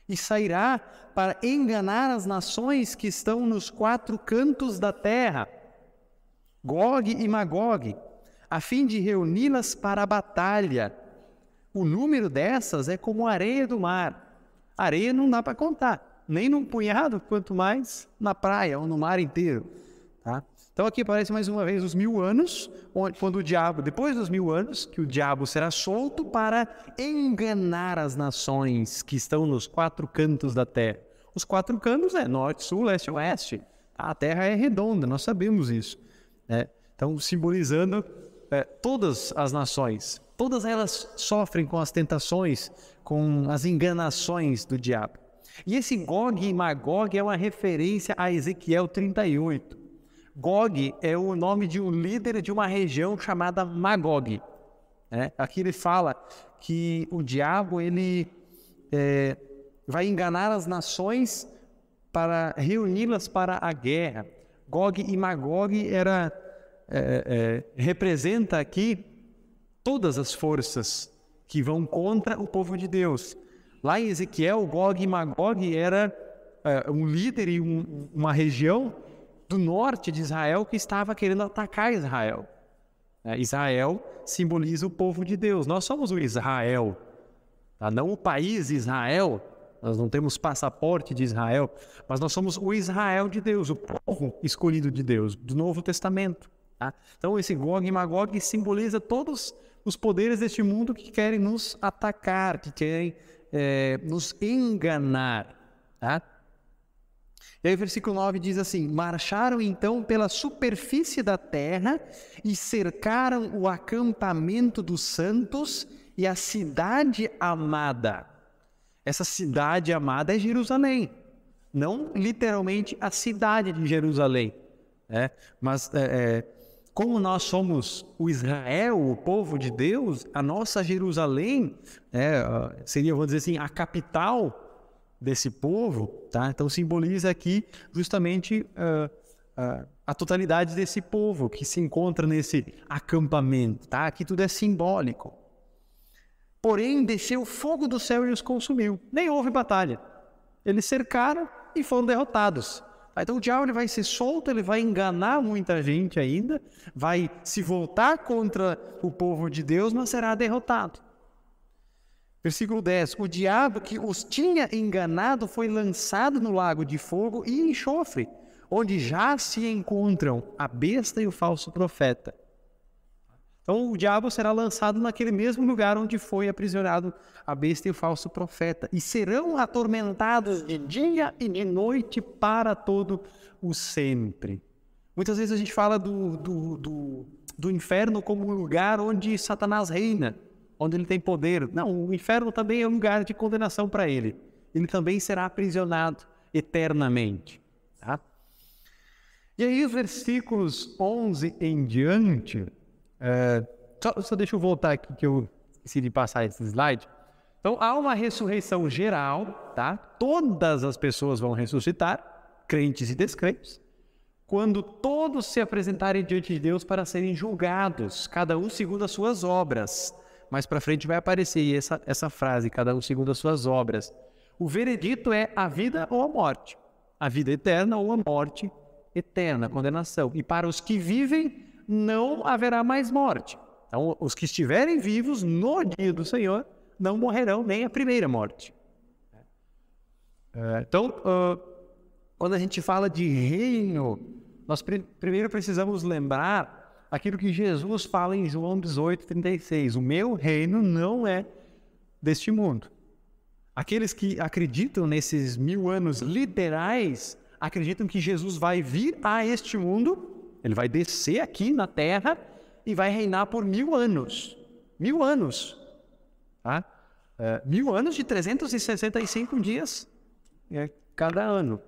e sairá para enganar as nações que estão nos 4 cantos da terra, Gog e Magog, a fim de reuni-las para a batalha. O número dessas é como a areia do mar. Areia não dá para contar. Nem num punhado, quanto mais na praia ou no mar inteiro. Tá? Então aqui aparece mais uma vez os 1000 anos, quando o diabo, depois dos 1000 anos, que o diabo será solto para enganar as nações que estão nos 4 cantos da terra. Os 4 cantos é norte, sul, leste e oeste. A terra é redonda, nós sabemos isso. Então simbolizando todas as nações. Todas elas sofrem com as tentações, com as enganações do diabo. E esse Gog e Magog é uma referência a Ezequiel 38. Gog é o nome de um líder de uma região chamada Magog. Aqui ele fala que o diabo ele, vai enganar as nações para reuni-las para a guerra. Gog e Magog representa aqui todas as forças que vão contra o povo de Deus. Lá em Ezequiel, Gog e Magog era um líder e uma região do norte de Israel que estava querendo atacar Israel. Israel simboliza o povo de Deus. Nós somos o Israel, tá? Não o país Israel. Nós não temos passaporte de Israel, mas nós somos o Israel de Deus, o povo escolhido de Deus, do Novo Testamento. Tá? Então esse Gog e Magog simboliza todos os poderes deste mundo que querem nos atacar, que querem nos enganar. Tá? E aí o versículo 9 diz assim: marcharam então pela superfície da terra e cercaram o acampamento dos santos e a cidade amada. Essa cidade amada é Jerusalém, não literalmente a cidade de Jerusalém, mas como nós somos o Israel, o povo de Deus, a nossa Jerusalém seria, vamos dizer assim, a capital desse povo, tá? Então simboliza aqui justamente a totalidade desse povo que se encontra nesse acampamento, tá? Aqui tudo é simbólico. Porém, desceu fogo do céu e os consumiu. Nem houve batalha. Eles cercaram e foram derrotados. Então o diabo ele vai ser solto, ele vai enganar muita gente ainda, vai se voltar contra o povo de Deus, mas será derrotado. Versículo 10. O diabo que os tinha enganado foi lançado no lago de fogo e enxofre, onde já se encontram a besta e o falso profeta. Então o diabo será lançado naquele mesmo lugar onde foi aprisionado a besta e o falso profeta. E serão atormentados de dia e de noite para todo o sempre. Muitas vezes a gente fala do inferno como um lugar onde Satanás reina, onde ele tem poder. Não, o inferno também é um lugar de condenação para ele. Ele também será aprisionado eternamente. Tá? E aí os versículos 11 em diante... Só deixa eu voltar aqui que eu esqueci de passar esse slide. Então há uma ressurreição geral, tá? Todas as pessoas vão ressuscitar, crentes e descrentes, quando todos se apresentarem diante de Deus para serem julgados, cada um segundo as suas obras. Mais para frente vai aparecer essa frase, cada um segundo as suas obras. O veredito é a vida ou a morte, a vida eterna ou a morte eterna, a condenação. E para os que vivem, não haverá mais morte. Então, os que estiverem vivos no dia do Senhor não morrerão nem a primeira morte. Então, quando a gente fala de reino, nós primeiro precisamos lembrar aquilo que Jesus fala em João 18:36. O meu reino não é deste mundo. Aqueles que acreditam nesses 1000 anos literais, acreditam que Jesus vai vir a este mundo. Ele vai descer aqui na terra e vai reinar por 1000 anos. 1000 anos. Tá? 1000 anos de 365 dias cada ano.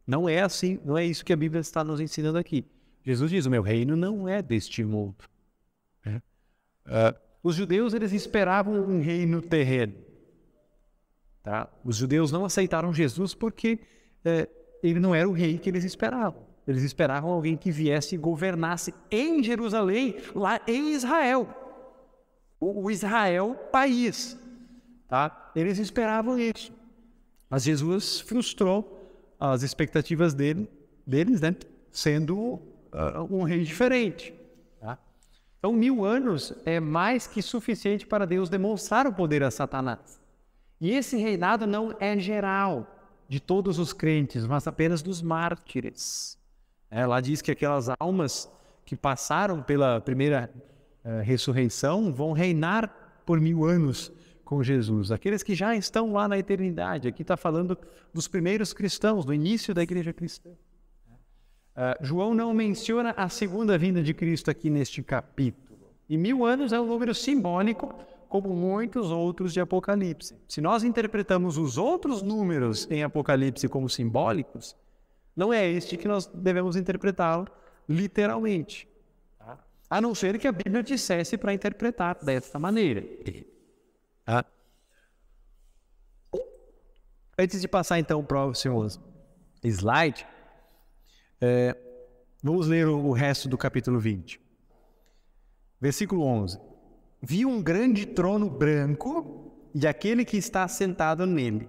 Não é assim, não é isso que a Bíblia está nos ensinando aqui. Jesus diz, o meu reino não é deste mundo. Os judeus, eles esperavam um reino terreno. Tá? Os judeus não aceitaram Jesus porque ele não era o rei que eles esperavam. Eles esperavam alguém que viesse e governasse em Jerusalém, lá em Israel. O Israel país. Tá? Eles esperavam isso. Mas Jesus frustrou as expectativas deles, né? Sendo um rei diferente. Tá? Então 1000 anos é mais que suficiente para Deus demonstrar o poder a Satanás. E esse reinado não é geral de todos os crentes, mas apenas dos mártires. Lá diz que aquelas almas que passaram pela primeira ressurreição vão reinar por 1000 anos com Jesus. Aqueles que já estão lá na eternidade. Aqui está falando dos primeiros cristãos, do início da igreja cristã. João não menciona a segunda vinda de Cristo aqui neste capítulo. E 1000 anos é um número simbólico, como muitos outros de Apocalipse. Se nós interpretamos os outros números em Apocalipse como simbólicos, não é este que nós devemos interpretá-lo literalmente. Tá? A não ser que a Bíblia dissesse para interpretar desta maneira. Tá? Antes de passar então para o próximo slide, vamos ler o resto do capítulo 20. Versículo 11. Vi um grande trono branco e aquele que está sentado nele.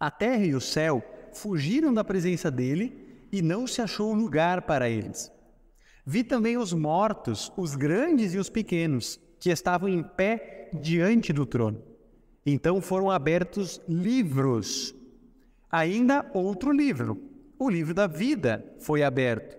A terra e o céu fugiram da presença dele e não se achou lugar para eles. Vi também os mortos, os grandes e os pequenos, que estavam em pé diante do trono. Então foram abertos livros. Ainda outro livro, o livro da vida, foi aberto.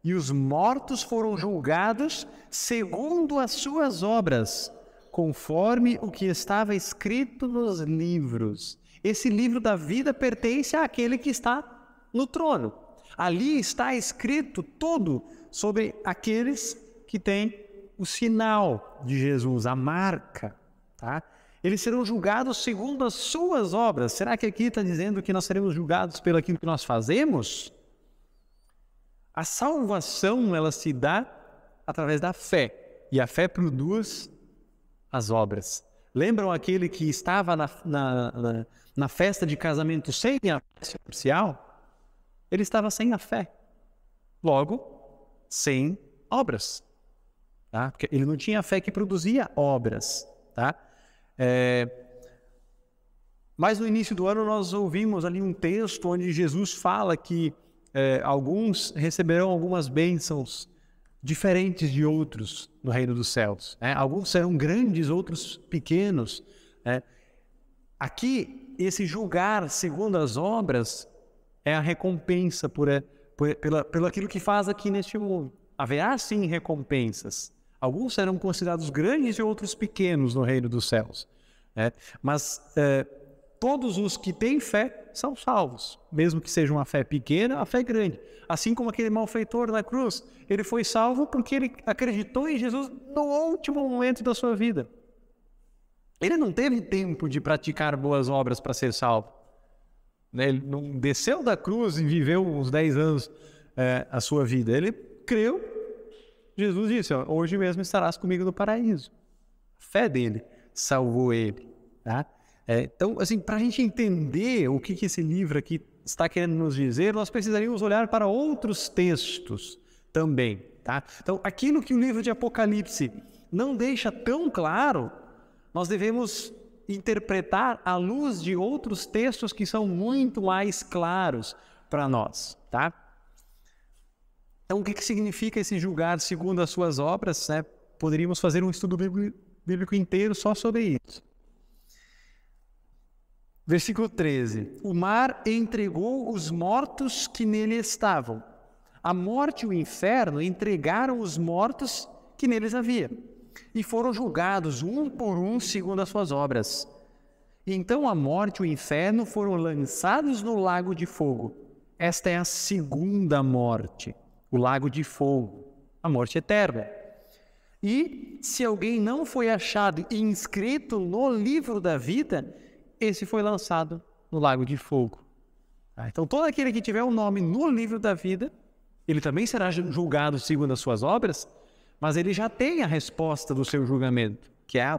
E os mortos foram julgados segundo as suas obras, conforme o que estava escrito nos livros. Esse livro da vida pertence àquele que está no trono. Ali está escrito tudo sobre aqueles que têm o sinal de Jesus, a marca, tá? Eles serão julgados segundo as suas obras. Será que aqui está dizendo que nós seremos julgados pelo aquilo que nós fazemos? A salvação, ela se dá através da fé. E a fé produz as obras. Lembram aquele que estava na festa de casamento sem a festa oficial? Ele estava sem a fé. Logo, sem obras. Tá? Porque ele não tinha a fé que produzia obras. Tá? Mas no início do ano nós ouvimos ali um texto onde Jesus fala que alguns receberão algumas bênçãos diferentes de outros no reino dos céus. Alguns serão grandes, outros pequenos. Aqui, esse julgar segundo as obras é a recompensa pelo aquilo que faz aqui neste mundo. Haverá sim recompensas. Alguns serão considerados grandes e outros pequenos no reino dos céus. Mas todos os que têm fé são salvos, mesmo que seja uma fé pequena, a fé grande. Assim como aquele malfeitor na cruz, ele foi salvo porque ele acreditou em Jesus no último momento da sua vida. Ele não teve tempo de praticar boas obras para ser salvo. Ele não desceu da cruz e viveu uns 10 anos a sua vida. Ele creu, Jesus disse, hoje mesmo estarás comigo no paraíso. A fé dele salvou ele. Tá? Então, assim, para a gente entender o que esse livro aqui está querendo nos dizer, nós precisaríamos olhar para outros textos também. Tá? Então, aquilo que o livro de Apocalipse não deixa tão claro, nós devemos interpretar à luz de outros textos que são muito mais claros para nós. Tá? Então, o que significa esse julgar segundo as suas obras? Poderíamos fazer um estudo bíblico inteiro só sobre isso. Versículo 13. O mar entregou os mortos que nele estavam. A morte e o inferno entregaram os mortos que neles havia. E foram julgados um por um segundo as suas obras. E então a morte e o inferno foram lançados no lago de fogo. Esta é a segunda morte, o lago de fogo, a morte eterna. E se alguém não foi achado e inscrito no livro da vida, esse foi lançado no lago de fogo. Então todo aquele que tiver um nome no livro da vida, ele também será julgado segundo as suas obras, mas ele já tem a resposta do seu julgamento, que é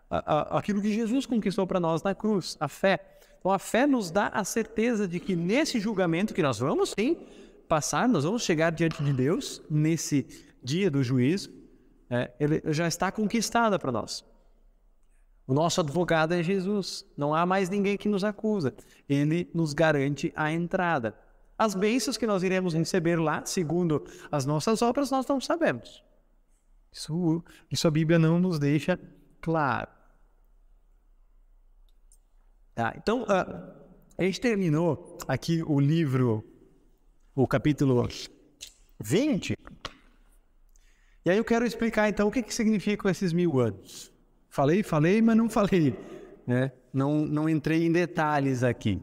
aquilo que Jesus conquistou para nós na cruz, a fé. Então a fé nos dá a certeza de que nesse julgamento que nós vamos sim passar, nós vamos chegar diante de Deus nesse dia do juízo, ele já está conquistada para nós. O nosso advogado é Jesus, não há mais ninguém que nos acusa. Ele nos garante a entrada. As bênçãos que nós iremos receber lá, segundo as nossas obras, nós não sabemos. Isso a Bíblia não nos deixa claro. Tá, então, a gente terminou aqui o livro, o capítulo 20. E aí eu quero explicar então o que significam esses 1000 anos. Falei, mas não falei. Não entrei em detalhes aqui.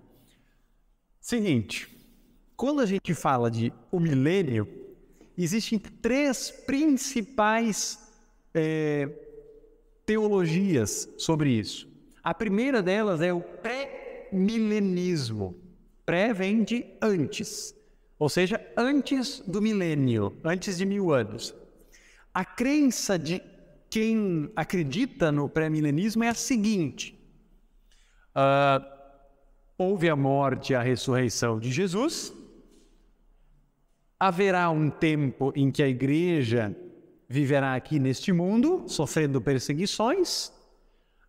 Seguinte, quando a gente fala de o milênio, existem 3 principais teologias sobre isso. A primeira delas é o pré-milenismo. Pré vem de antes, ou seja, antes do milênio, antes de 1000 anos. A crença de quem acredita no pré-milenismo é a seguinte: houve a morte e a ressurreição de Jesus, haverá um tempo em que a igreja viverá aqui neste mundo, sofrendo perseguições,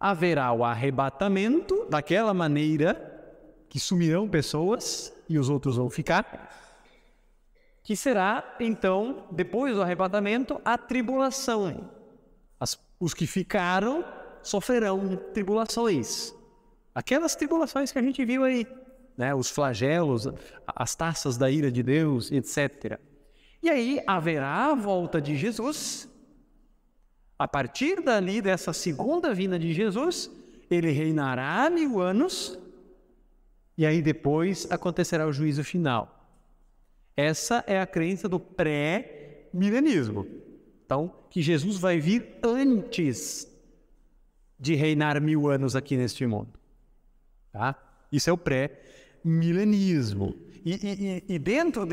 haverá o arrebatamento, daquela maneira que sumirão pessoas e os outros vão ficar, que será, então, depois do arrebatamento, a tribulação. Os que ficaram sofrerão tribulações. Aquelas tribulações que a gente viu aí, né? Os flagelos, as taças da ira de Deus, etc. E aí haverá a volta de Jesus. A partir dali, dessa segunda vinda de Jesus, ele reinará 1000 anos, e aí depois acontecerá o juízo final. Essa é a crença do pré-milenismo. Então, que Jesus vai vir antes de reinar 1000 anos aqui neste mundo. Tá? Isso é o pré-milenismo. E dentro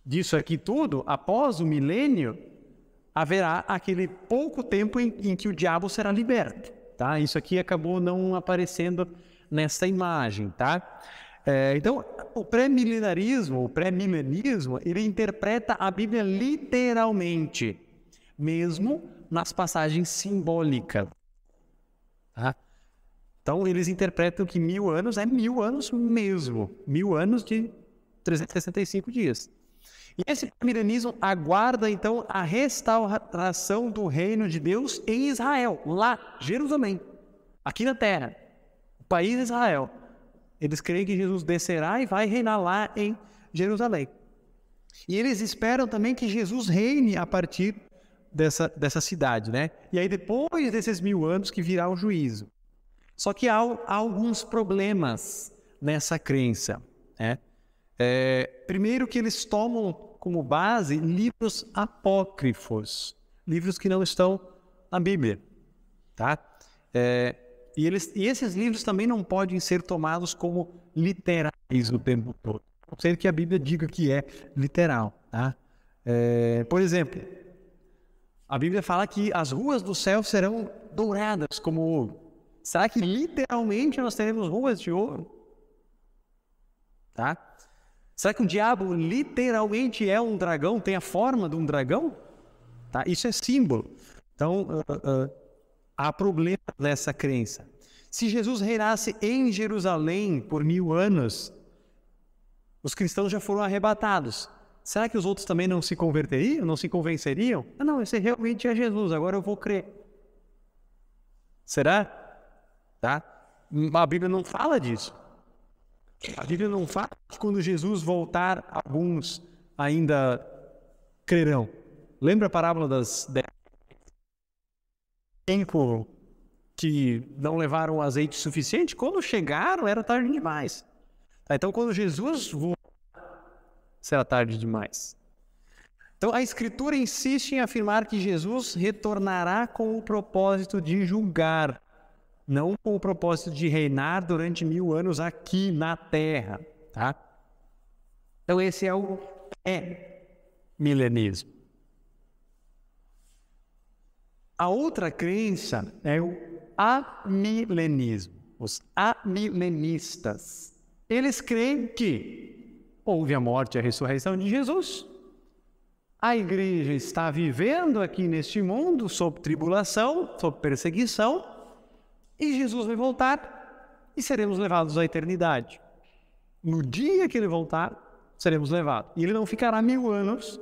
disso aqui tudo, após o milênio, haverá aquele pouco tempo em que o diabo será liberto. Tá? Isso aqui acabou não aparecendo nessa imagem. Tá? Então, o pré-milenarismo, o pré-milenismo, ele interpreta a Bíblia literalmente, mesmo nas passagens simbólicas. Tá? Então, eles interpretam que 1000 anos é 1000 anos mesmo, 1000 anos de 365 dias. E esse milenismo aguarda, então, a restauração do reino de Deus em Israel, lá, Jerusalém, aqui na terra, o país de Israel. Eles creem que Jesus descerá e vai reinar lá em Jerusalém. E eles esperam também que Jesus reine a partir dessa cidade, né? E aí depois desses 1000 anos que virá o juízo. Só que há alguns problemas nessa crença, né? Primeiro que eles tomam como base livros apócrifos, livros que não estão na Bíblia, tá? E esses livros também não podem ser tomados como literais o tempo todo. A não ser que a Bíblia diga que é literal. Tá? Por exemplo, a Bíblia fala que as ruas do céu serão douradas como ouro. Será que literalmente nós teremos ruas de ouro? Tá? Será que o diabo literalmente é um dragão, tem a forma de um dragão? Tá? Isso é símbolo. Então, há problema nessa crença. Se Jesus reinasse em Jerusalém por 1000 anos, os cristãos já foram arrebatados. Será que os outros também não se converteriam, não se convenceriam? Não, esse realmente é Jesus, agora eu vou crer. Será? Tá? A Bíblia não fala disso. A Bíblia não fala que quando Jesus voltar, alguns ainda crerão. Lembra a parábola das 10 que não levaram azeite suficiente? Quando chegaram, era tarde demais. Tá, então, quando Jesus voltar, será tarde demais. Então, a Escritura insiste em afirmar que Jesus retornará com o propósito de julgar, não com o propósito de reinar durante 1000 anos aqui na Terra. Tá? Então, esse é o milenismo. A outra crença é o amilenismo. Os amilenistas. Eles creem que houve a morte e a ressurreição de Jesus. A igreja está vivendo aqui neste mundo sob tribulação, sob perseguição, e Jesus vai voltar e seremos levados à eternidade. No dia que ele voltar, seremos levados. E ele não ficará 1000 anos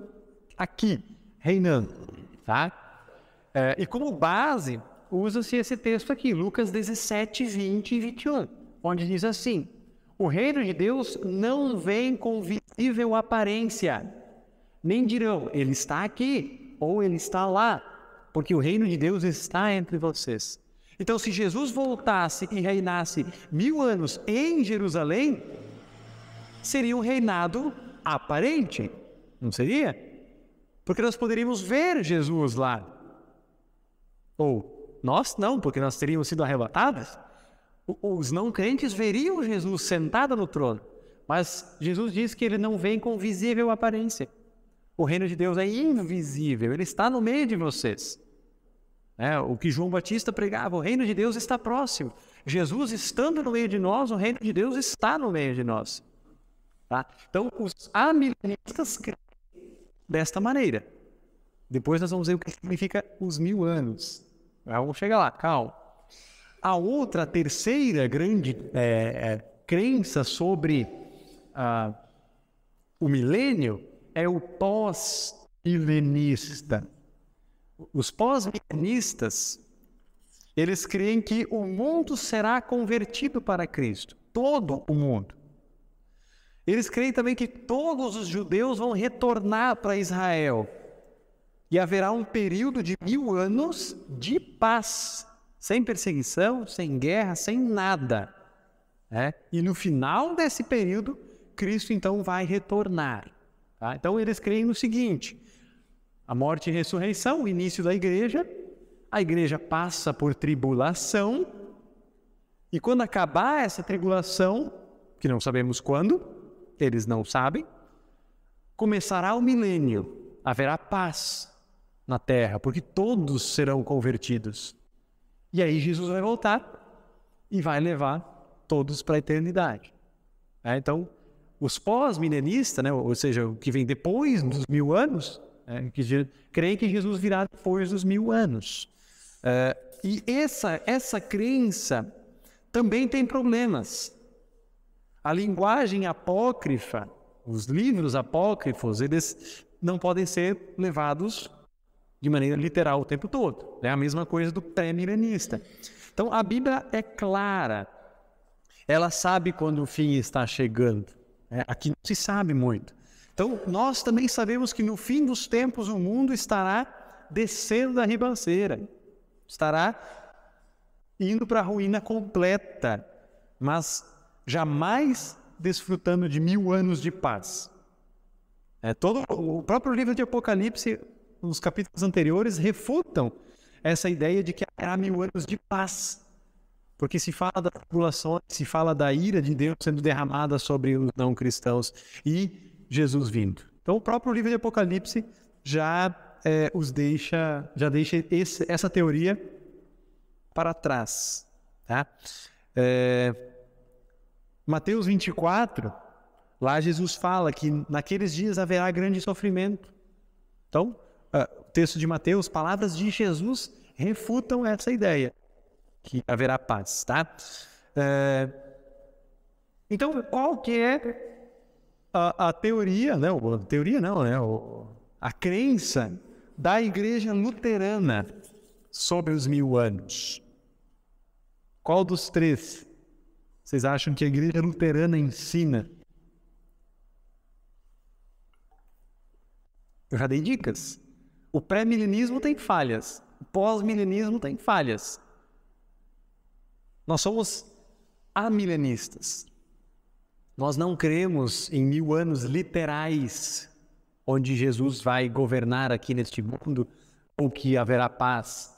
aqui, reinando. Tá? E como base, usa-se esse texto aqui, Lucas 17, 20 e 21, onde diz assim: o reino de Deus não vem com visível aparência, nem dirão, ele está aqui, ou ele está lá, porque o reino de Deus está entre vocês. Então, se Jesus voltasse e reinasse 1000 anos em Jerusalém, seria um reinado aparente, não seria? Porque nós poderíamos ver Jesus lá. Ou nós não, porque nós teríamos sido arrebatados. Os não crentes veriam Jesus sentado no trono, mas Jesus diz que ele não vem com visível aparência. O reino de Deus é invisível, ele está no meio de vocês. O que João Batista pregava, o reino de Deus está próximo. Jesus estando no meio de nós, o reino de Deus está no meio de nós. Tá? Então, os amilenistas creem desta maneira. Depois nós vamos ver o que significa os 1000 anos. Vamos chegar lá, calma. a terceira grande crença sobre o milênio é o pós-milenista. Os pós-milenistas, eles creem que o mundo será convertido para Cristo, todo o mundo. Eles creem também que todos os judeus vão retornar para Israel e haverá um período de 1000 anos de paz, sem perseguição, sem guerra, sem nada. E no final desse período, Cristo então vai retornar. Tá? Então eles creem no seguinte: a morte e ressurreição, o início da igreja, a igreja passa por tribulação, e quando acabar essa tribulação, que não sabemos quando, eles não sabem, começará o milênio, haverá paz na terra, porque todos serão convertidos. E aí Jesus vai voltar e vai levar todos para a eternidade. Então, os pós-milenistas, ou seja, o que vem depois dos 1000 anos, creem que Jesus virá depois dos 1000 anos. E essa crença também tem problemas. A linguagem apócrifa, os livros apócrifos, eles não podem ser levados de maneira literal o tempo todo. É a mesma coisa do pré-milenista. Então, a Bíblia é clara. Ela sabe quando o fim está chegando. Aqui não se sabe muito. Então, nós também sabemos que no fim dos tempos o mundo estará descendo da ribanceira. Estará indo para a ruína completa, mas jamais desfrutando de 1000 anos de paz. O próprio livro de Apocalipse, os capítulos anteriores, refutam essa ideia de que haverá 1000 anos de paz. Porque se fala das tribulações, se fala da ira de Deus sendo derramada sobre os não cristãos e Jesus vindo. Então o próprio livro de Apocalipse já deixa essa teoria para trás. Tá? Mateus 24, lá Jesus fala que naqueles dias haverá grande sofrimento. Então, o texto de Mateus, palavras de Jesus, refutam essa ideia, que haverá paz, tá? Então, qual que é a teoria, a crença da igreja luterana sobre os 1000 anos? Qual dos três vocês acham que a igreja luterana ensina? Eu já dei dicas. O pré-milenismo tem falhas. O pós-milenismo tem falhas. Nós somos amilenistas. Nós não cremos em 1000 anos literais, onde Jesus vai governar aqui neste mundo, ou que haverá paz,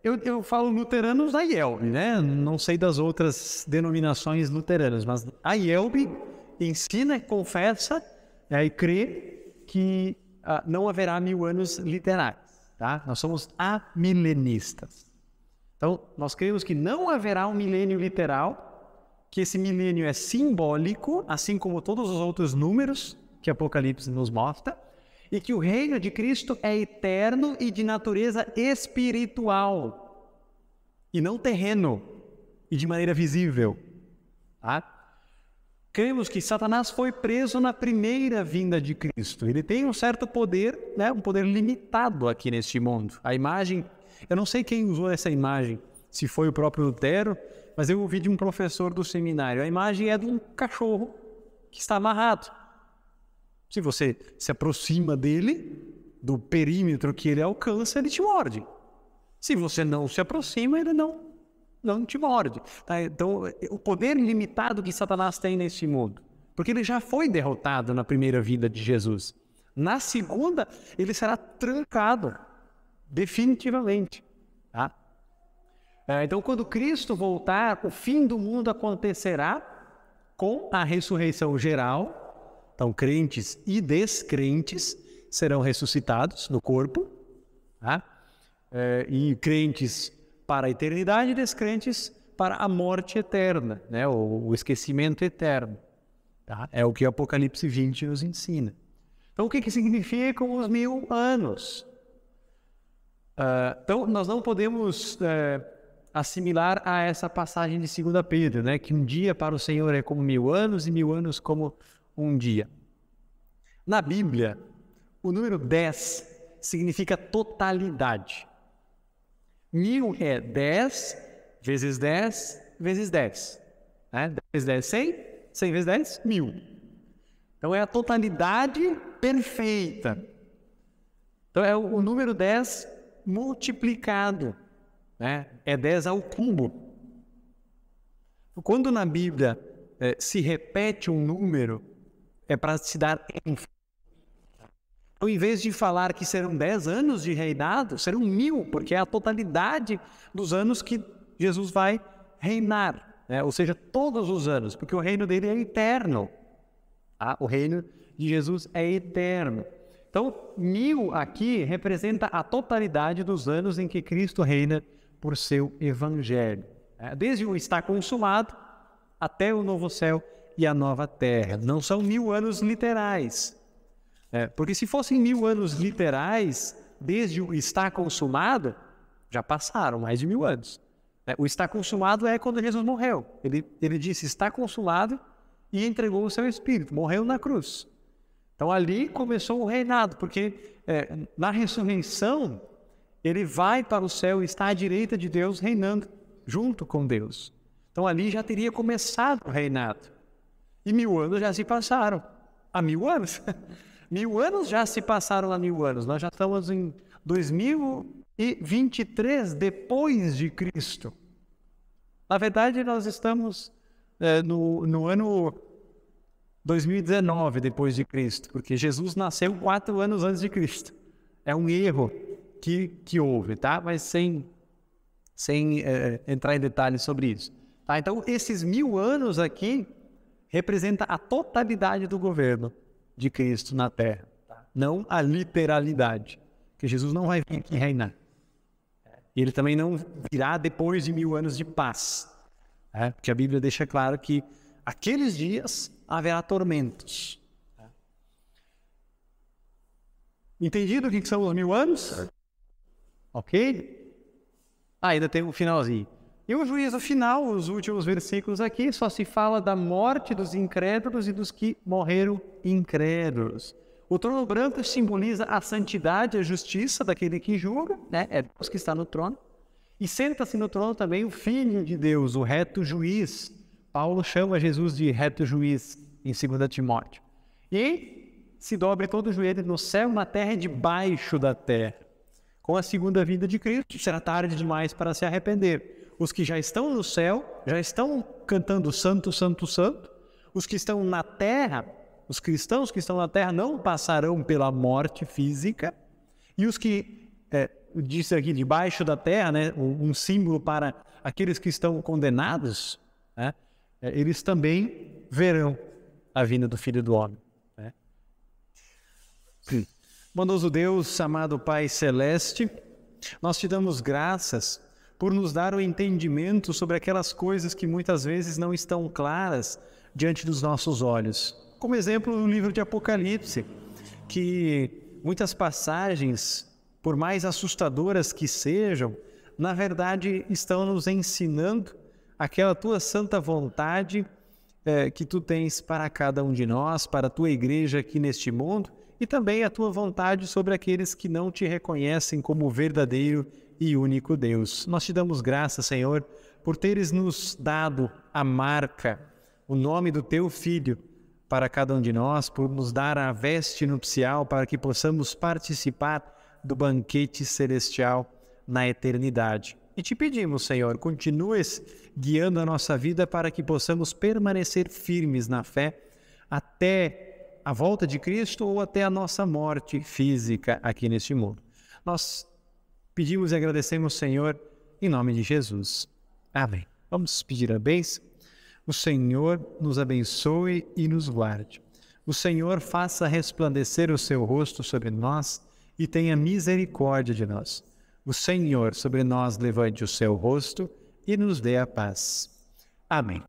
Eu falo luteranos da IELB, Não sei das outras denominações luteranas, mas a IELB ensina, confessa e crê que não haverá 1000 anos literais, tá? Nós somos amilenistas. Então, nós cremos que não haverá um milênio literal, que esse milênio é simbólico, assim como todos os outros números que Apocalipse nos mostra, e que o reino de Cristo é eterno e de natureza espiritual, e não terreno, e de maneira visível. Tá? Cremos que Satanás foi preso na primeira vinda de Cristo. Ele tem um certo poder, um poder limitado aqui neste mundo. A imagem, eu não sei quem usou essa imagem, se foi o próprio Lutero, mas eu ouvi de um professor do seminário. A imagem é de um cachorro que está amarrado. Se você se aproxima dele, do perímetro que ele alcança, ele te morde. Se você não se aproxima, ele não te morde. Tá? Então, o poder limitado que Satanás tem neste mundo, porque ele já foi derrotado na primeira vinda de Jesus. Na segunda, ele será trancado, definitivamente. Tá? Então, quando Cristo voltar, o fim do mundo acontecerá com a ressurreição geral. Então, crentes e descrentes serão ressuscitados no corpo, tá? E crentes para a eternidade e descrentes para a morte eterna, o esquecimento eterno. Tá? É o que o Apocalipse 20 nos ensina. Então, o que significam os 1000 anos? Então, nós não podemos assimilar a essa passagem de 2 Pedro, né? Que um dia para o Senhor é como 1000 anos e 1000 anos como um dia. Na Bíblia, o número 10 significa totalidade. 1000 é 10 vezes 10 vezes 10. 10 vezes 10, 100. 100 vezes 10, 1000. Então é a totalidade perfeita. Então é o número 10 multiplicado. Né? É 10 ao cubo. Quando na Bíblia se repete um número, é para se dar ênfase. Então, em vez de falar que serão 10 anos de reinado, serão 1000, porque é a totalidade dos anos que Jesus vai reinar. Né? Ou seja, todos os anos, porque o reino dele é eterno. O reino de Jesus é eterno. Então, 1000 aqui representa a totalidade dos anos em que Cristo reina por seu evangelho. Desde o está consumado até o novo céu e a nova terra. Não são 1000 anos literais. Porque se fossem 1000 anos literais, desde o está consumado, já passaram mais de 1000 anos. O está consumado é quando Jesus morreu. Ele disse, está consumado, e entregou o seu Espírito, morreu na cruz. Então ali começou o reinado, porque na ressurreição, ele vai para o céu e está à direita de Deus, reinando junto com Deus. Então ali já teria começado o reinado. E 1000 anos já se passaram. Há 1000 anos? 1000 anos já se passaram há 1000 anos. Nós já estamos em 2023 depois de Cristo. Na verdade, nós estamos no ano 2019 depois de Cristo, porque Jesus nasceu 4 anos antes de Cristo. É um erro que houve, tá? Mas sem entrar em detalhes sobre isso. Tá? Então, esses 1000 anos aqui representa a totalidade do governo de Cristo na Terra, tá? Não a literalidade, que Jesus não vai vir aqui reinar. E ele também não virá depois de 1000 anos de paz. Porque a Bíblia deixa claro que aqueles dias haverá tormentos. Entendido o que são os 1000 anos? Ok? Ainda tem um finalzinho. E o juízo final, os últimos versículos aqui, só se fala da morte dos incrédulos e dos que morreram incrédulos. O trono branco simboliza a santidade e a justiça daquele que julga, né? É Deus que está no trono. E senta-se no trono também o Filho de Deus, o reto juiz. Paulo chama Jesus de reto juiz em 2 Timóteo. E se dobre todo o joelho no céu, na terra e debaixo da terra. Com a segunda vinda de Cristo, será tarde demais para se arrepender. Os que já estão no céu, já estão cantando Santo, Santo, Santo. Os que estão na terra, os cristãos que estão na terra não passarão pela morte física. E os que disse aqui debaixo da terra, né, um símbolo para aqueles que estão condenados, né, eles também verão a vinda do Filho do Homem. Né? Bondoso Deus, amado Pai Celeste, nós te damos graças por nos dar o entendimento sobre aquelas coisas que muitas vezes não estão claras diante dos nossos olhos. Como exemplo, no livro de Apocalipse, que muitas passagens, por mais assustadoras que sejam, na verdade estão nos ensinando aquela tua santa vontade que tu tens para cada um de nós, para a tua igreja aqui neste mundo, e também a tua vontade sobre aqueles que não te reconhecem como verdadeiro e único Deus. Nós te damos graças, Senhor, por teres nos dado a marca, o nome do teu Filho para cada um de nós, por nos dar a veste nupcial para que possamos participar do banquete celestial na eternidade. E te pedimos, Senhor, continues guiando a nossa vida para que possamos permanecer firmes na fé até a volta de Cristo ou até a nossa morte física aqui neste mundo. Nós pedimos e agradecemos, Senhor, em nome de Jesus. Amém. Vamos pedir a bênção. O Senhor nos abençoe e nos guarde. O Senhor faça resplandecer o seu rosto sobre nós e tenha misericórdia de nós. O Senhor sobre nós levante o seu rosto e nos dê a paz. Amém.